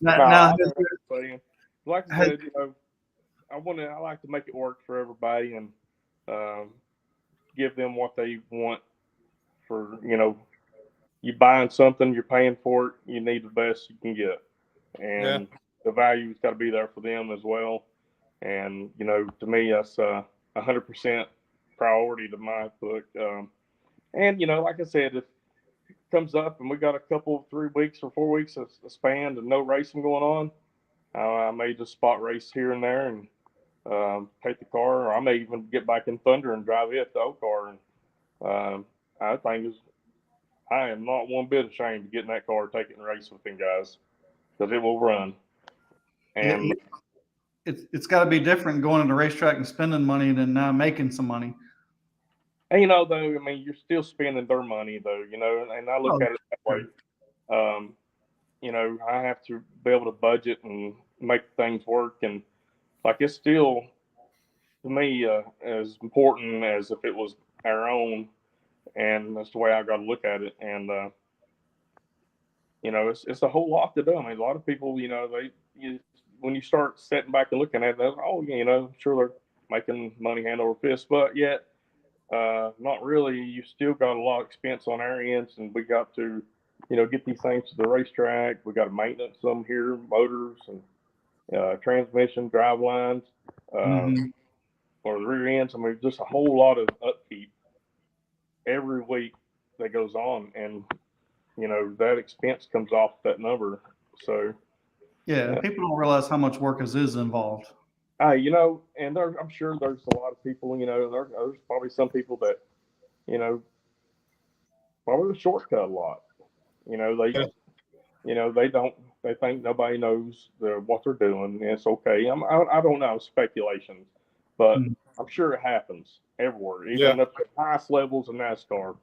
Now, like I said, I like to make it work for everybody and give them what they want. For you buying something, you're paying for it. You need the best you can get, and the value's got to be there for them as well. And to me, that's 100% priority to my book. And like I said, if it comes up and we got a couple 3 weeks or 4 weeks of span and no racing going on, I may just spot race here and there and take the car, or I may even get back in Thunder and drive it, the old car. And I am not one bit ashamed to get in that car, take it and race with them guys, because it will run. And it's got to be different going to the racetrack and spending money than making some money. And though, I mean, you're still spending their money, though, and I look at it that way. I have to be able to budget and make things work. And it's still, to me, as important as if it was our own. And that's the way I got to look at it. And, it's a whole lot to do. I mean, a lot of people, when you start sitting back and looking at it, sure, they're making money hand over fist, but yet, not really. You still got a lot of expense on our ends, and we got to, get these things to the racetrack. We got to maintenance them here, motors and transmission, drive lines, or the rear ends. I mean, just a whole lot of upkeep every week that goes on, and that expense comes off that number. So people don't realize how much work is involved. And I'm sure there's a lot of people, there's probably some people that, probably shortcut a lot. They think nobody knows what they're doing, and it's okay. I don't know, speculations, but I'm sure it happens everywhere, even up to the highest levels of NASCAR.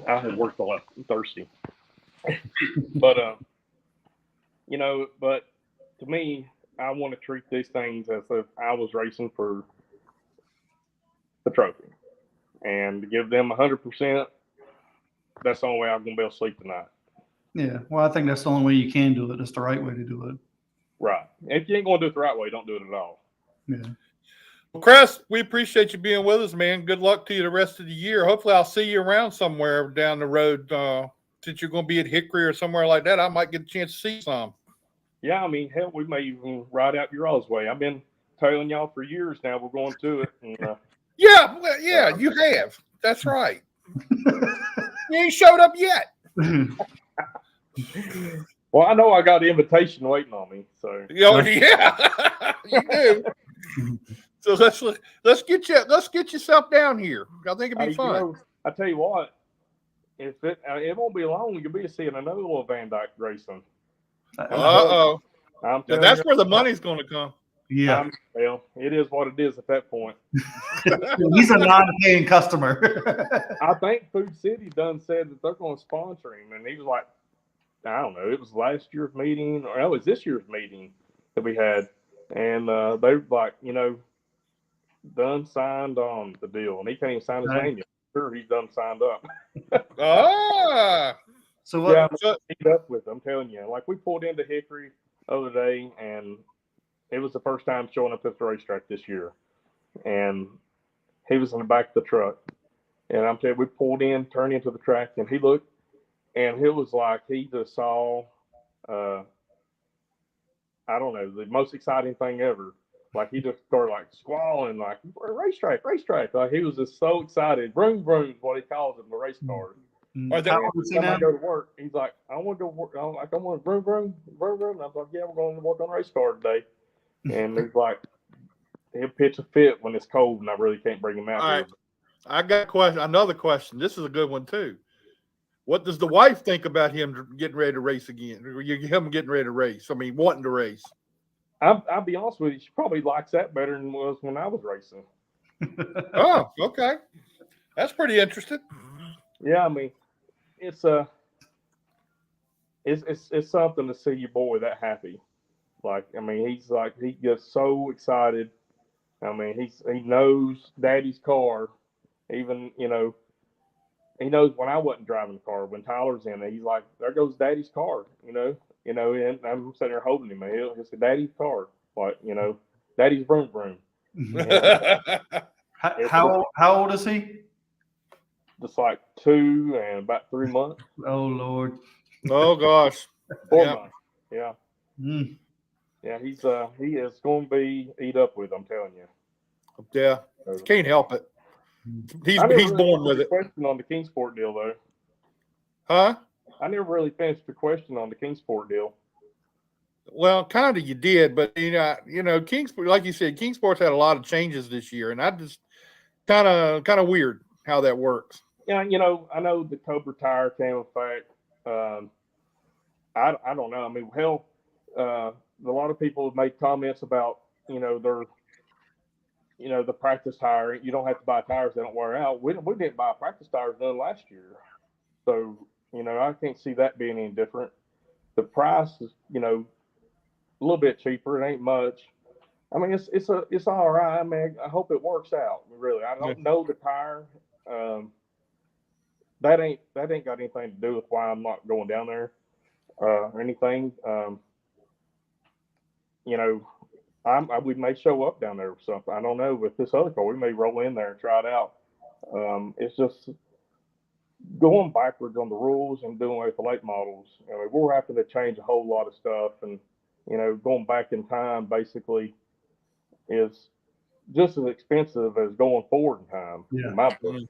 I had worked a lot. I'm thirsty. But but to me, I want to treat these things as if I was racing for the trophy, and to give them 100%. That's the only way I'm gonna be able to sleep tonight. Yeah, well, I think that's the only way you can do it. It's the right way to do it. Right. If you ain't gonna do it the right way, don't do it at all. Yeah. Well, KRES, we appreciate you being with us, man. Good luck to you the rest of the year. Hopefully, I'll see you around somewhere down the road. Since you're going to be at Hickory or somewhere like that, I might get a chance to see some. Yeah, I mean, hell, we may even ride out your all's way. I've been telling y'all for years now we're going to it. And, you have. That's right. You ain't showed up yet. Well, I know I got the invitation waiting on me. So you do. So let's get yourself down here. I think it'd be fun. I tell you what, if it won't be long, you'll be seeing another little VANDYKE racing. That's where the money's going to come. Yeah. Well, it is what it is at that point. He's a non-paying customer. I think Food City done said that they're going to sponsor him, and he was like, I don't know, it was last year's meeting, or it was this year's meeting that we had, and they were like, done signed on the deal, and he can't even sign his name yet. Sure, he's done signed up. So what? Yeah, I'm meet up with. I'm telling you, like we pulled into Hickory the other day, and it was the first time showing up at the racetrack this year, and he was in the back of the truck, and I'm telling you, we pulled in, turned into the track, and he looked, and it was like he just saw, I don't know, the most exciting thing ever. Like he just started like squalling, like racetrack. Like he was just so excited. Vroom vroom is what he calls it in the race car. Or How old is he Every time now? I go to work, he's like, I want to go work. I'm like, I want to vroom, vroom, vroom, vroom. And I was like, yeah, we're going to work on a race car today. And he's like, he'll pitch a fit when it's cold and I really can't bring him out All here. right. I got a question. Another question. This is a good one too. What does the wife think about him getting ready to race again? Him getting ready to race? I mean, wanting to race. I'll be honest with you, she probably likes that better than it was when I was racing. Oh, okay. That's pretty interesting. Yeah, I mean, it's something to see your boy that happy. Like, I mean, he gets so excited. I mean, he knows Daddy's car. Even, you know, he knows when I wasn't driving the car, when Tyler's in it, he's like, there goes Daddy's car, you know, and I'm sitting there holding him, and he'll say, Daddy's car, like, you know, Daddy's vroom vroom. How old is he? Just like 2 and about 3 months. Oh Lord. Oh gosh. 4 Yeah. months. Yeah. Mm. Yeah, he is going to be eat up with, I'm telling you. Yeah. Can't help it. He's I never he's really born finished with the it. question on the Kingsport deal, though. Huh? I never really finished the question on the Kingsport deal. Well, kind of you did, but you know, Kingsport, like you said, Kingsport's had a lot of changes this year, and I just kind of weird how that works. Yeah, you know, I know the Cobra tire came effect. I don't know. I mean, hell, a lot of people have made comments about, you know, the practice tire. You don't have to buy tires that don't wear out. We didn't buy practice tires none last year, so you know, I can't see that being any different. The price is, you know, a little bit cheaper. It ain't much. I mean, it's all right. I mean, I hope it works out. Really, I don't know the tire. That ain't got anything to do with why I'm not going down there or anything. You know, we may show up down there or something. I don't know. With this other car, we may roll in there and try it out. It's just going backwards on the rules and doing away with the late models. I mean, we're having to change a whole lot of stuff, and you know, going back in time basically is just as expensive as going forward in time. Yeah. In my book.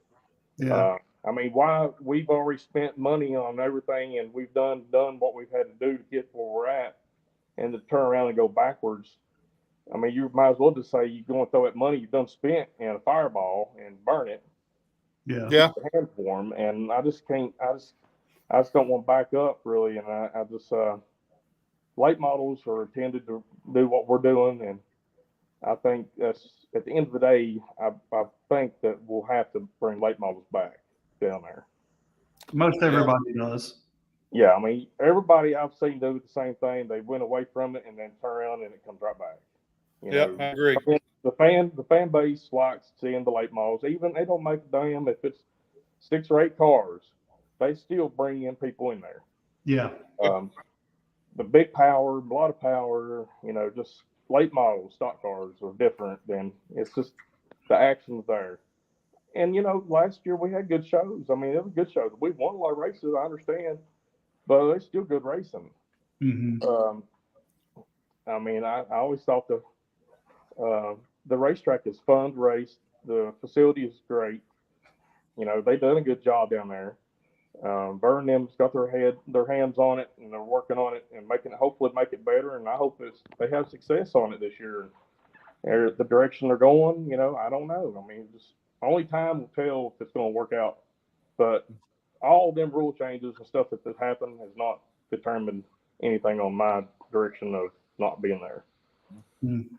Yeah. I mean, why we've already spent money on everything, and we've done what we've had to do to get where we're at, and to turn around and go backwards. I mean, you might as well just say you're going to throw that money you've done spent in a fireball and burn it. Yeah. Yeah. Hand form, and I just can't. I just don't want to back up really, and I just late models are intended to do what we're doing, and I think that's at the end of the day. I think that we'll have to bring late models back down there. Most everybody does. Yeah, I mean, everybody I've seen do the same thing. They went away from it and then turn around and it comes right back. You Yeah, know, I agree. The fan base likes seeing the late models. Even they don't make a damn if it's 6 or 8 cars, they still bring in people in there. Yeah. The big power, a lot of power, you know, just late models, stock cars are different than it's just the action's there. And, you know, last year we had good shows. I mean, it was good shows. We won a lot of races, I understand, but it's still good racing. Mm-hmm. I mean, I always thought the racetrack is fun to race. The facility is great. You know, they've done a good job down there. Burnham's got their hands on it, and they're working on it and hopefully make it better. And I hope they have success on it this year. And the direction they're going, you know, I don't know. I mean, just only time will tell if it's going to work out. But all them rule changes and stuff that has happened has not determined anything on my direction of not being there. Mm-hmm.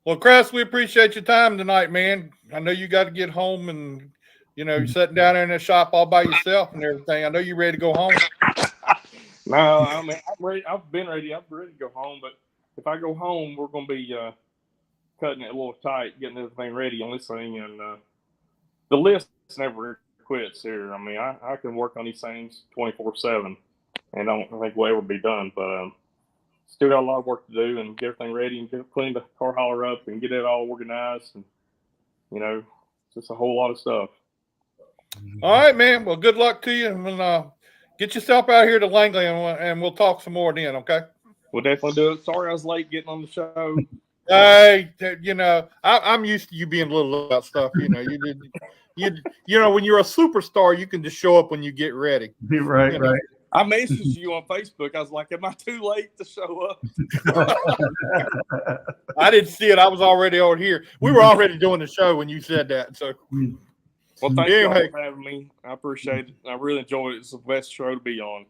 Well, KRES, we appreciate your time tonight, man. I know you got to get home, and you know you're sitting down there in the shop all by yourself and everything. I know you're ready to go home. No, I mean, I'm ready. I've been ready. I'm ready to go home. But if I go home, we're going to be cutting it a little tight, getting everything ready on this thing. And the list never quits here. I mean, I can work on these things 24/7, and I don't think we'll ever be done. But still got a lot of work to do and get everything ready and clean the car hauler up and get it all organized. And, you know, just a whole lot of stuff. All right, man. Well, good luck to you. And get yourself out here to Langley, and we'll talk some more then, okay? We'll definitely do it. Sorry I was late getting on the show. You know, I'm used to you being little about stuff. You know, you know, when you're a superstar, you can just show up when you get ready. Right, You know? right. I messaged you on Facebook. I was like, "Am I too late to show up?" I didn't see it. I was already over here. We were already doing the show when you said that. So, well, thank you anyway, for having me. I appreciate it. I really enjoyed it. It's the best show to be on.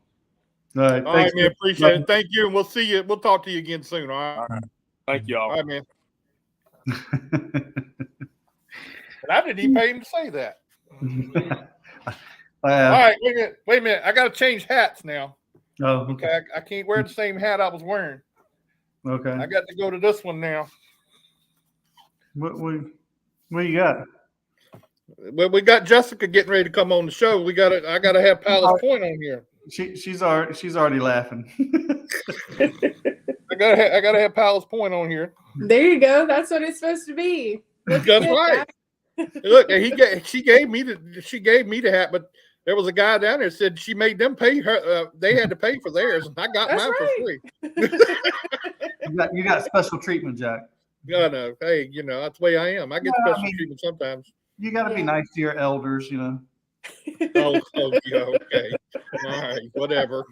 All right, all right, man. Appreciate it. Thank you, and we'll see you. We'll talk to you again soon. All right. All right. Thank you all. All right, man. And I didn't even pay him to say that. All right, wait a minute. I got to change hats now. Oh, Okay, I can't wear the same hat I was wearing. Okay. I got to go to this one now. What you got? Well, we got Jessica getting ready to come on the show. I got to have Palace Point on here. She's already laughing. I gotta have Palace Point on here. There you go. That's what it's supposed to be. That's right. Look, she gave me the hat, but there was a guy down there that said she made them pay her. They had to pay for theirs, and I got mine for free. You got special treatment, Jack. Yeah, no. Hey, you know that's the way I am. I get special treatment sometimes. You got to be nice to your elders, you know. Oh, yeah, okay. All right, whatever.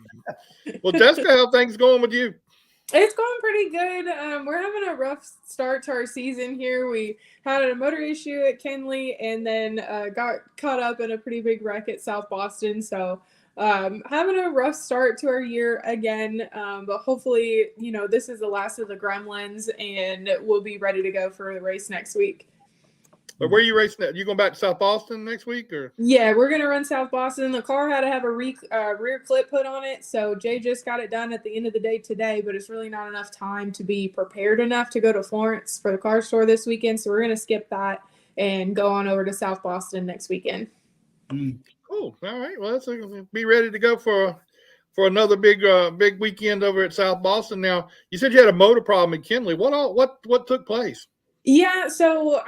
Well, Jessica, how things going with you? It's going pretty good. We're having a rough start to our season here. We had a motor issue at Kenley and then got caught up in a pretty big wreck at South Boston. So having a rough start to our year again. But hopefully, you know, this is the last of the gremlins and we'll be ready to go for the race next week. But where are you racing at? You going back to South Boston next week, or? Yeah, we're gonna run South Boston. The car had to have a rear clip put on it, so Jay just got it done at the end of the day today. But it's really not enough time to be prepared enough to go to Florence for the car store this weekend. So we're gonna skip that and go on over to South Boston next weekend. Cool. All right. Well, let's be ready to go for another big weekend over at South Boston. Now, you said you had a motor problem at Kenley. What took place? Yeah, so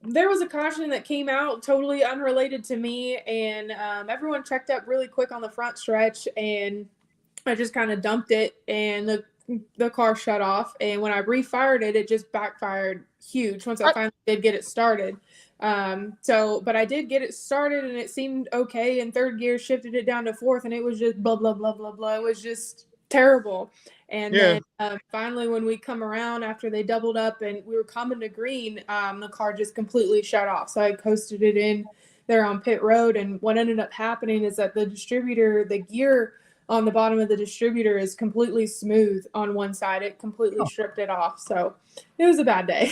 there was a caution that came out totally unrelated to me, and everyone checked up really quick on the front stretch, and I just kind of dumped it, and the car shut off. And when I refired it, it just backfired huge once I finally did get it started. But I did get it started, and it seemed okay in third gear, shifted it down to fourth, and it was just blah, blah, blah, blah, blah. It was just terrible. And then finally, when we come around after they doubled up and we were coming to green, the car just completely shut off. So I coasted it in there on pit road. And what ended up happening is that the gear on the bottom of the distributor is completely smooth on one side. It completely stripped it off. So it was a bad day.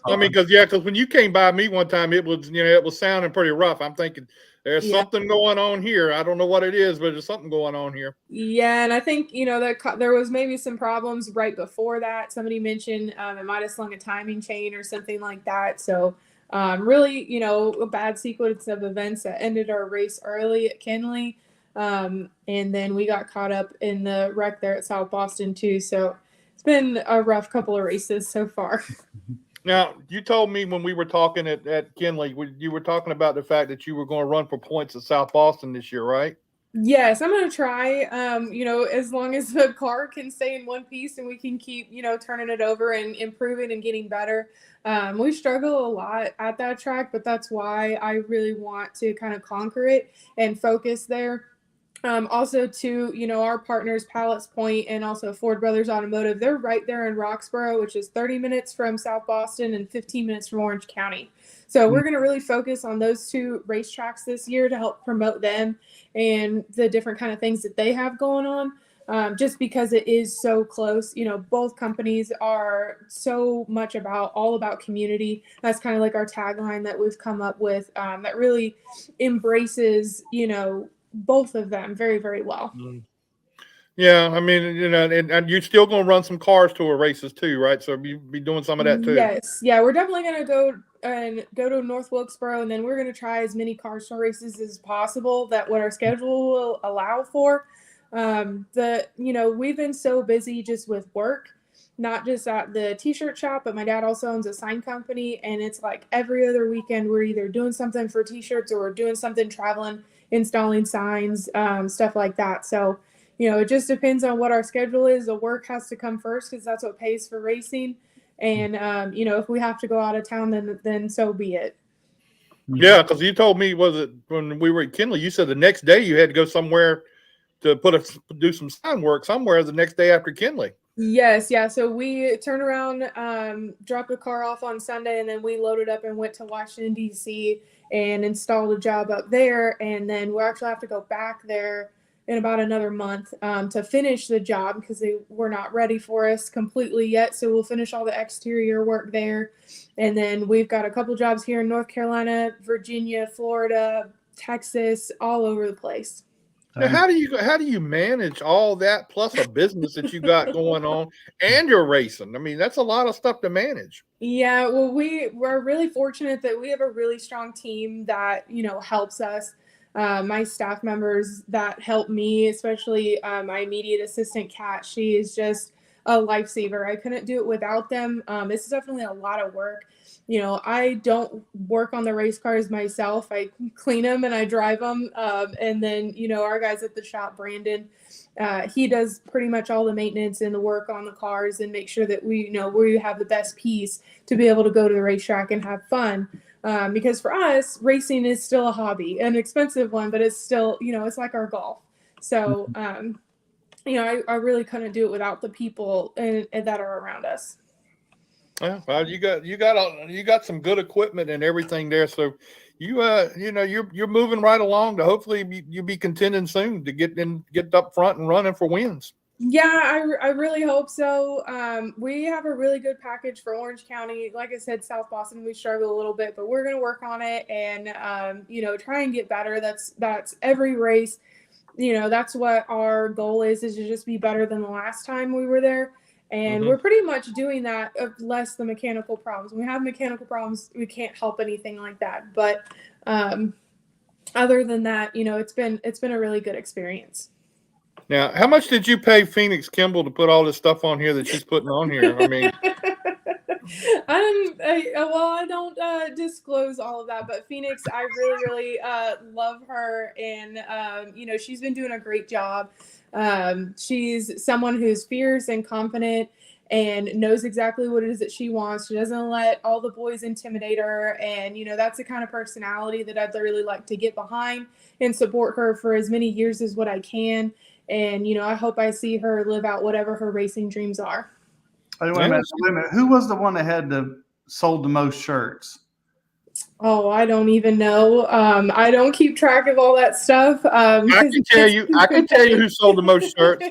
I mean, because when you came by me one time, it was sounding pretty rough. I'm thinking, there's something going on here. I don't know what it is, but there's something going on here. Yeah, and I think, that there was maybe some problems right before that. Somebody mentioned it might have slung a timing chain or something like that. So really, a bad sequence of events that ended our race early at Kenley. And then we got caught up in the wreck there at South Boston too. So it's been a rough couple of races so far. Now, you told me when we were talking at Kenley, you were talking about the fact that you were going to run for points at South Boston this year, right? Yes, I'm going to try, as long as the car can stay in one piece and we can keep, turning it over and improving and getting better. We struggle a lot at that track, but that's why I really want to kind of conquer it and focus there. Also to, our partners, Palace Point and also Ford Brothers Automotive, they're right there in Roxborough, which is 30 minutes from South Boston and 15 minutes from Orange County. So we're going to really focus on those two racetracks this year to help promote them and the different kind of things that they have going on. Just because it is so close, both companies are so much all about community. That's kind of like our tagline that we've come up with, that really embraces, both of them very, very well. Yeah, I mean, and you're still going to run some cars tour races too, right? So you be doing some of that too. Yes, yeah, we're definitely going to go to North Wilkesboro, and then we're going to try as many car tour races as possible that what our schedule will allow for. We've been so busy just with work, not just at the t-shirt shop, but my dad also owns a sign company, and it's like every other weekend we're either doing something for t-shirts or we're doing something traveling, installing signs, stuff like that. So, it just depends on what our schedule is. The work has to come first because that's what pays for racing. And, if we have to go out of town, then so be it. Yeah, because you told me, was it when we were at Kinley, you said the next day you had to go somewhere to do some sign work somewhere the next day after Kinley. Yes, yeah. So we turned around, dropped the car off on Sunday, and then we loaded up and went to Washington, D.C. and installed a job up there. And then we'll actually have to go back there in about another month to finish the job because they were not ready for us completely yet. So we'll finish all the exterior work there. And then we've got a couple jobs here in North Carolina, Virginia, Florida, Texas, all over the place. Now, how do you manage all that plus a business that you got going on and you're racing? I mean, that's a lot of stuff to manage. Yeah, well, we're really fortunate that we have a really strong team that, helps us. My staff members that help me, especially my immediate assistant, Kat, she is just a lifesaver. I couldn't do it without them. It's definitely a lot of work. I don't work on the race cars myself. I clean them and I drive them. And then, our guys at the shop, Brandon, he does pretty much all the maintenance and the work on the cars and make sure that we have the best piece to be able to go to the racetrack and have fun. Because for us, racing is still a hobby, an expensive one, but it's still, it's like our golf. So, I really couldn't do it without the people that are around us. Yeah, well, you got some good equipment and everything there. So you're moving right along to hopefully you'll be contending soon to get up front and running for wins. Yeah, I really hope so. We have a really good package for Orange County. Like I said, South Boston, we struggle a little bit, but we're going to work on it and, try and get better. That's every race. That's what our goal is to just be better than the last time we were there. And we're pretty much doing that, less the mechanical problems. When we have mechanical problems, we can't help anything like that. But other than that, it's been a really good experience. Now, how much did you pay Phoenix Kimball to put all this stuff on here that she's putting on here? I mean, I don't disclose all of that, but Phoenix, I really, really love her, and she's been doing a great job. She's someone who's fierce and confident and knows exactly what it is that she wants. She doesn't let all the boys intimidate her, and that's the kind of personality that I'd really like to get behind and support her for as many years as what I can. And I hope I see her live out whatever her racing dreams are. Wait a minute. Who was the one that sold the most shirts? Oh, I don't even know. I don't keep track of all that stuff. I can tell you who sold the most shirts.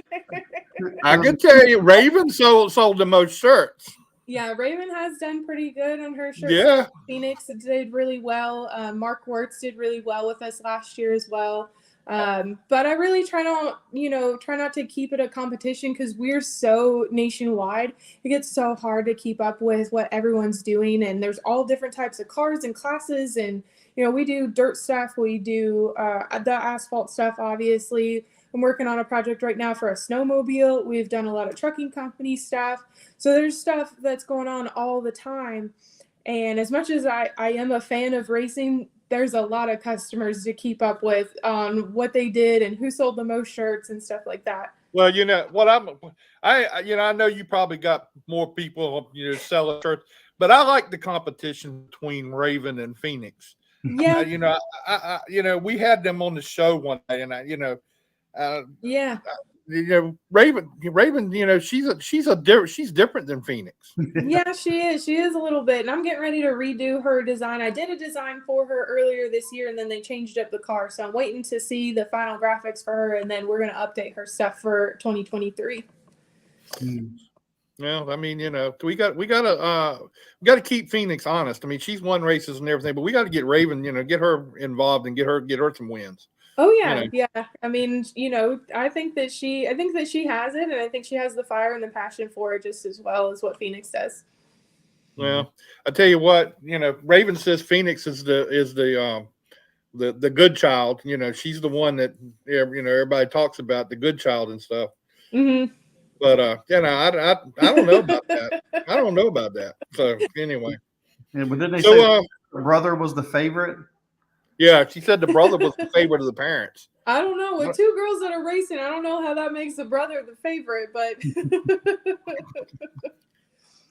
I can tell you, Raven sold the most shirts. Yeah, Raven has done pretty good on her shirts. Yeah, Phoenix did really well. Mark Wirtz did really well with us last year as well. But I really try not to keep it a competition because we're so nationwide. It gets so hard to keep up with what everyone's doing. And there's all different types of cars and classes. And, we do dirt stuff. We do the asphalt stuff, obviously. I'm working on a project right now for a snowmobile. We've done a lot of trucking company stuff. So there's stuff that's going on all the time. And as much as I am a fan of racing, there's a lot of customers to keep up with on what they did and who sold the most shirts and stuff like that. Well, I know you probably got more people, selling shirts, but I like the competition between Raven and Phoenix. Yeah. We had them on the show one day, and Raven, she's different than Phoenix. Yeah, she is a little bit, and I'm getting ready to redo her design. I did a design for her earlier this year, and then they changed up the car, so I'm waiting to see the final graphics for her, and then we're going to update her stuff for 2023. Well, I mean, we got to keep Phoenix honest. I mean, she's won races and everything, but we got to get Raven, get her involved and get her some wins. Oh yeah, yeah. I mean, I think that she has it, and I think she has the fire and the passion for it just as well as what Phoenix does. Well, I tell you what, Raven says Phoenix is the good child. She's the one that everybody talks about, the good child and stuff. Mm-hmm. But I don't know about that. I don't know about that. So anyway, yeah, but didn't they say the brother was the favorite? Yeah, she said the brother was the favorite of the parents. I don't know. With two girls that are racing, I don't know how that makes the brother the favorite, but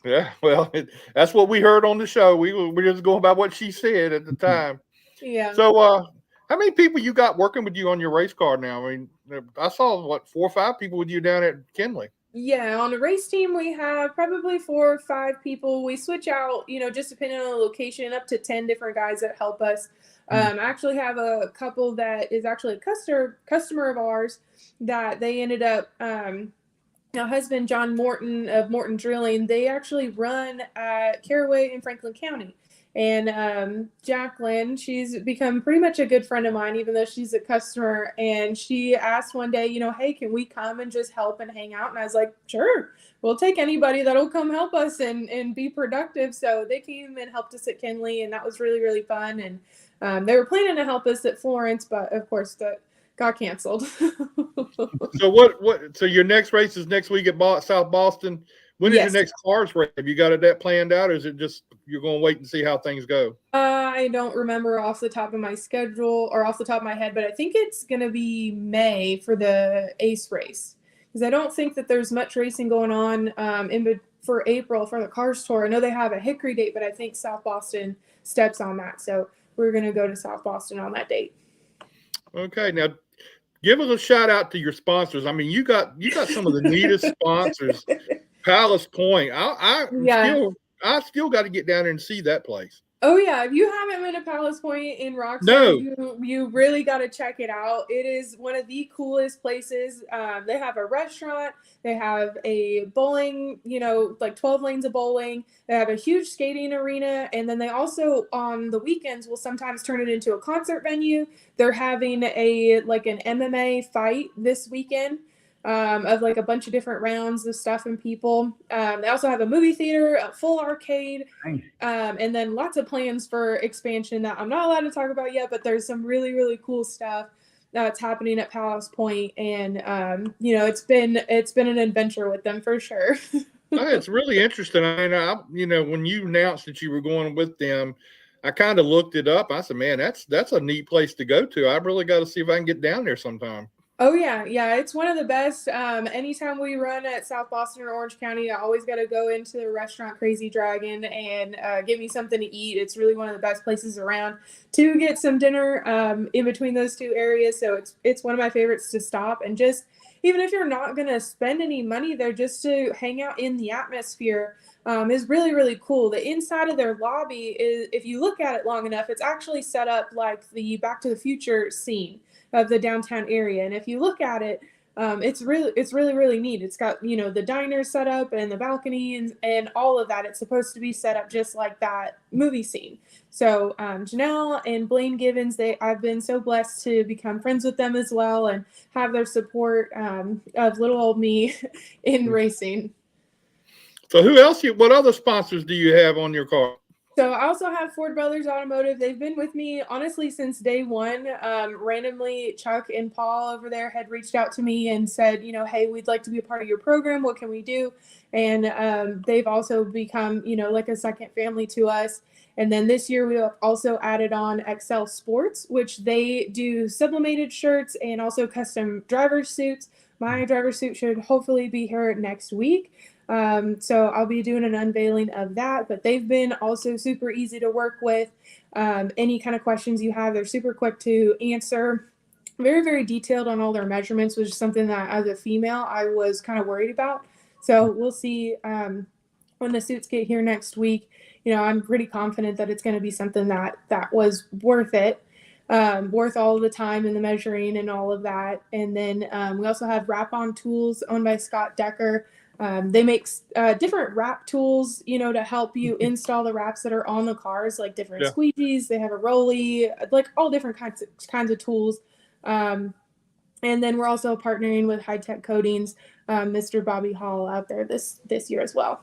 Yeah, well, that's what we heard on the show. We're just going by what she said at the time. yeah. So, how many people you got working with you on your race car now? I mean, I saw 4 or 5 people with you down at Kinley. Yeah, on the race team, we have probably 4 or 5 people. We switch out, just depending on the location, up to 10 different guys that help us. I actually have a couple that is actually a customer of ours that they ended up, my husband, John Morton of Morton Drilling, they actually run at Caraway in Franklin County. And JACLYN, she's become pretty much a good friend of mine, even though she's a customer. And she asked one day, hey, can we come and just help and hang out? And I was like, sure, we'll take anybody that'll come help us and be productive. So they came and helped us at Kinley, and that was really, really fun. And they were planning to help us at Florence, but of course that got canceled. So so your next race is next week at South Boston. When is your next cars race? Have you got that planned out, or is it just you're going to wait and see how things go? I don't remember off the top of my schedule or off the top of my head, but I think it's going to be May for the ACE race, because I don't think that there's much racing going on for April for the Cars Tour. I know they have a Hickory date, but I think South Boston steps on that, so we're going to go to South Boston on that date. Okay, now give us a shout out to your sponsors. I mean, you got some of the neatest sponsors. Palace Point. I still got to get down there and see that place. Oh yeah, if you haven't been to Palace Point in Roxbury, you really got to check it out. It is one of the coolest places. They have a restaurant, they have a bowling, like 12 lanes of bowling. They have a huge skating arena, and then they also on the weekends will sometimes turn it into a concert venue. They're having an MMA fight this weekend. Of like a bunch of different rounds of stuff and people. They also have a movie theater, a full arcade, and then lots of plans for expansion that I'm not allowed to talk about yet, but there's some really, really cool stuff that's happening at Palace Point. And, it's been an adventure with them for sure. It's really interesting. I mean, when you announced that you were going with them, I kind of looked it up. I said, man, that's a neat place to go to. I've really got to see if I can get down there sometime. Oh yeah, it's one of the best. Anytime we run at South Boston or Orange County, I always got to go into the restaurant Crazy Dragon and get me something to eat. It's really one of the best places around to get some dinner in between those two areas. So it's one of my favorites to stop, and just even if you're not going to spend any money there, just to hang out in the atmosphere is really, really cool. The inside of their lobby is, if you look at it long enough, it's actually set up like the Back to the Future scene of the downtown area. And if you look at it, it's really, really neat. It's got, the diner set up and the balcony and all of that. It's supposed to be set up just like that movie scene. So Janelle and Blaine Givens, I've been so blessed to become friends with them as well and have their support of little old me in racing. So what other sponsors do you have on your car? So I also have Ford Brothers Automotive. They've been with me, honestly, since day one. Randomly, Chuck and Paul over there had reached out to me and said, hey, we'd like to be a part of your program. What can we do? And they've also become, like a second family to us. And then this year, we have also added on Excel Sports, which they do sublimated shirts and also custom driver suits. My driver suit should hopefully be here next week. So I'll be doing an unveiling of that, but they've been also super easy to work with. Any kind of questions you have, they're super quick to answer. Very, very detailed on all their measurements, which is something that as a female, I was kind of worried about. So we'll see when the suits get here next week. I'm pretty confident that it's going to be something that was worth it. Worth all the time and the measuring and all of that. And then we also have wrap-on tools owned by Scott Decker. They make different wrap tools, to help you install the wraps that are on the cars, like different squeegees. They have a rolly, like all different kinds of tools. And then we're also partnering with High Tech Coatings, Mr. Bobby Hall out there this year as well.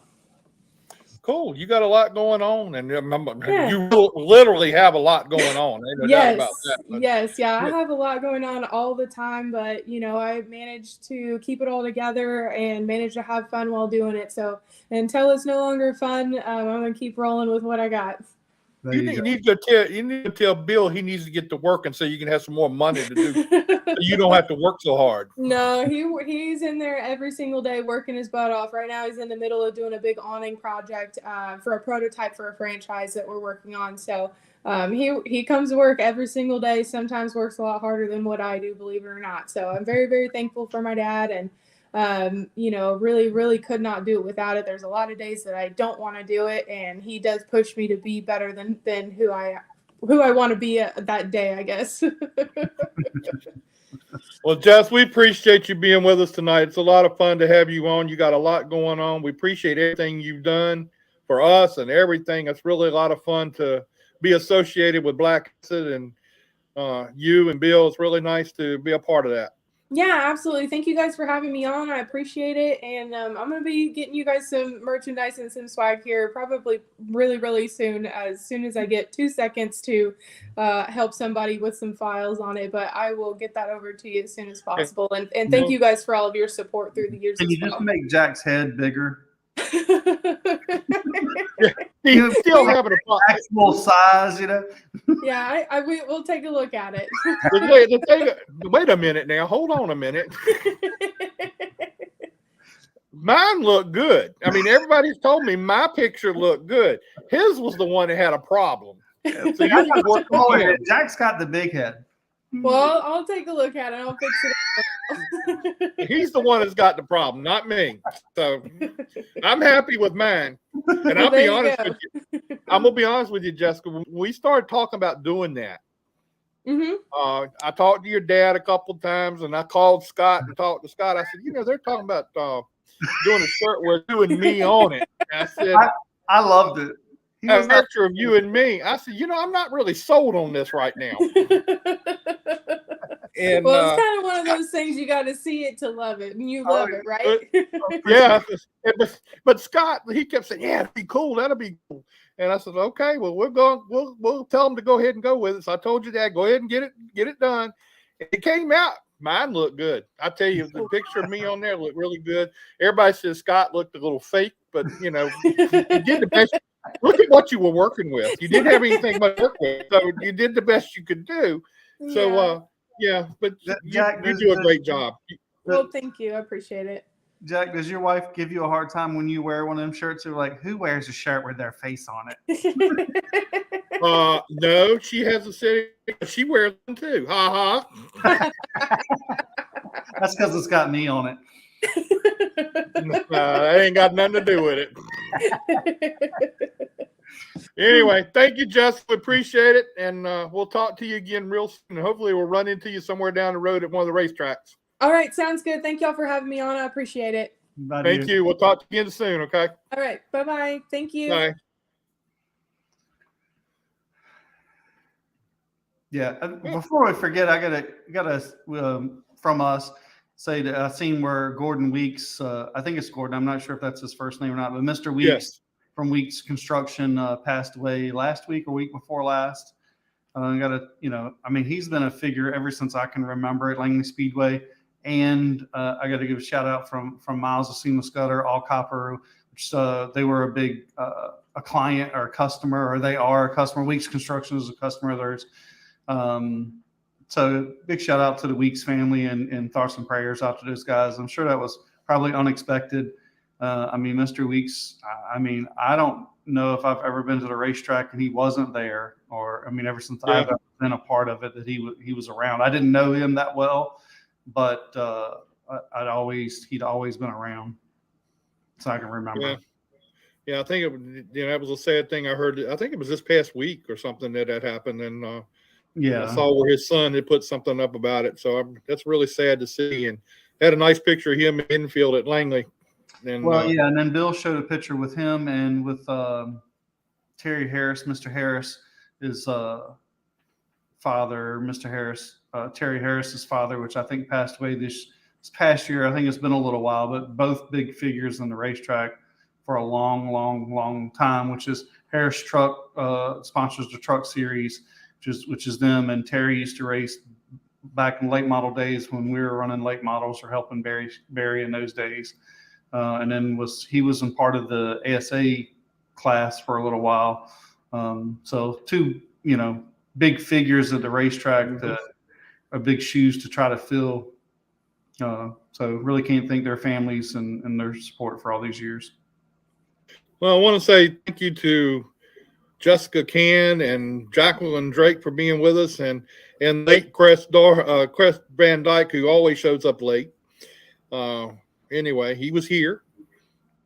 Cool. You got a lot going on, and you literally have a lot going on. Ain't no doubt about that, yes. I have a lot going on all the time, but I managed to keep it all together and manage to have fun while doing it. So until it's no longer fun, I'm gonna keep rolling with what I got. There You you go. need to tell Bill he needs to get to work and so you can have some more money to do. So you don't have to work so hard. No, he's in there every single day working his butt off. Right now, he's in the middle of doing a big awning project for a prototype for a franchise that we're working on. So he comes to work every single day. Sometimes works a lot harder than what I do, believe it or not. So I'm very, very thankful for my dad, and really, really could not do it without it. There's a lot of days that I don't want to do it, and he does push me to be better than who I want to be that day, I guess. Well, Jess, we appreciate you being with us tonight. It's a lot of fun to have you on. You got a lot going on. We appreciate everything you've done for us and everything. It's really a lot of fun to be associated with Black Acid, and you and Bill. It's really nice to be a part of that. Yeah, absolutely. Thank you guys for having me on. I appreciate it. And I'm going to be getting you guys some merchandise and some swag here probably really, really soon as I get 2 seconds to help somebody with some files on it. But I will get that over to you as soon as possible. And thank you guys for all of your support through the years. Can you just make Jack's head bigger? You still having a actual size, you know? Yeah, we'll take a look at it. Wait a minute now. Hold on a minute. Mine looked good. I mean, everybody's told me my picture looked good. His was the one that had a problem. So you can work on it. Jack's got the big head. Well, I'll take a look at it. I'll fix it up. He's the one that's got the problem, not me. So I'm happy with mine. And I'll be honest with you. I'm gonna be honest with you, Jessica. When we started talking about doing that, I talked to your dad a couple of times, and I called Scott and talked to Scott. I said, they're talking about doing a shirt with you and me on it. And I said, I loved it. A picture of you and me. I said, I'm not really sold on this right now. And well, it's kind of one of those things you got to see it to love it, and you love it, right? Yeah, but Scott, he kept saying, "Yeah, it'd be cool. That'll be cool." And I said, "Okay, well, we'll tell them to go ahead and go with it." So I told you that, go ahead and get it done. It came out. Mine looked good. I tell you, the picture of me on there looked really good. Everybody says Scott looked a little fake, but you did the best. Look at what you were working with. You didn't have anything much to work with, so you did the best you could do. So, but Jack, you do a great job. Well, thank you. I appreciate it. Jack, does your wife give you a hard time when you wear one of them shirts? They're like, who wears a shirt with their face on it? No, she has a city. She wears them too. Ha ha. That's because it's got me on it. That ain't got nothing to do with it. Anyway, thank you, Jess. We appreciate it, and we'll talk to you again real soon. Hopefully, we'll run into you somewhere down the road at one of the racetracks. All right, sounds good. Thank y'all for having me on. I appreciate it. Thank you. We'll talk to you again soon. Okay. All right. Bye-bye. Thank you. Bye. Yeah. Before we forget, I gotta from us say that I seen where Gordon Weeks. I think it's Gordon. I'm not sure if that's his first name or not, but Mr. Weeks from Weeks Construction passed away last week or week before last. He's been a figure ever since I can remember at Langley Speedway. And I got to give a shout out from Miles of Seamless Gutter, All Copper, which they were a big a client or a customer, or they are a customer. Weeks Construction is a customer of theirs. So big shout out to the Weeks family and thoughts and prayers out to those guys. I'm sure that was probably unexpected. Mr. Weeks, I don't know if I've ever been to the racetrack and he wasn't there, or ever since I've ever been a part of it, that he was around. I didn't know him that well, but he'd always been around, so I can remember. Yeah, I think that was a sad thing I heard. I think it was this past week or something that happened, and I saw where his son had put something up about it. So that's really sad to see. And had a nice picture of him in infield at Langley. And, and then Bill showed a picture with him and with Terry Harris. Mr. Harris, his father, Mr. Harris, Terry Harris's father, which I think passed away this past year. I think it's been a little while, but both big figures in the racetrack for a long, long, long time, which is Harris Truck sponsors the Truck Series, which is them. And Terry used to race back in late model days when we were running late models or helping Barry in those days. And then he was in part of the ASA class for a little while. So two, big figures at the racetrack that are big shoes to try to fill. So really can't thank their families and their support for all these years. Well, I want to say thank you to Jessica CANN and JACLYN Drake for being with us, and late KRES VANDYKE, who always shows up late. Anyway, he was here. I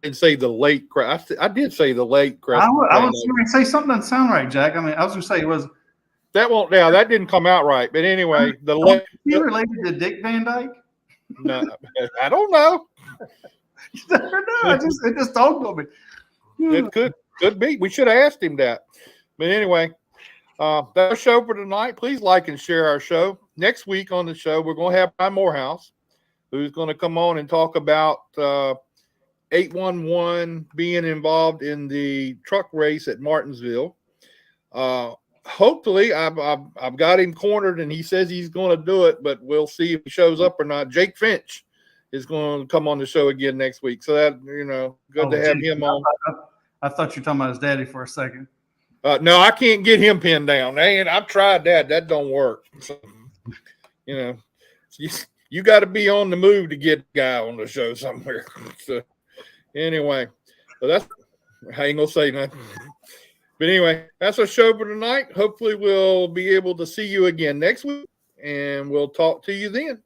didn't say the late KRES. I did say the late KRES. I was going to say something doesn't sound right, Jack. I mean, I was going to say it was. That won't. Yeah, that didn't come out right. But anyway, the late. He related to Dick Van Dyke? No, I don't know. You never know. It just dawned on me. It could be. We should have asked him that. But anyway, that's our show for tonight. Please like and share our show. Next week on the show, we're going to have Brian Morehouse, who's going to come on and talk about 811 being involved in the truck race at Martinsville. Hopefully, I've got him cornered, and he says he's going to do it, but we'll see if he shows up or not. Jake Finch is going to come on the show again next week. So that, good to have him on. I thought you were talking about his daddy for a second. No, I can't get him pinned down. I've tried that. That don't work. So, you got to be on the move to get a guy on the show somewhere. So anyway, that's, I ain't going to say nothing. But anyway, that's our show for tonight. Hopefully we'll be able to see you again next week, and we'll talk to you then.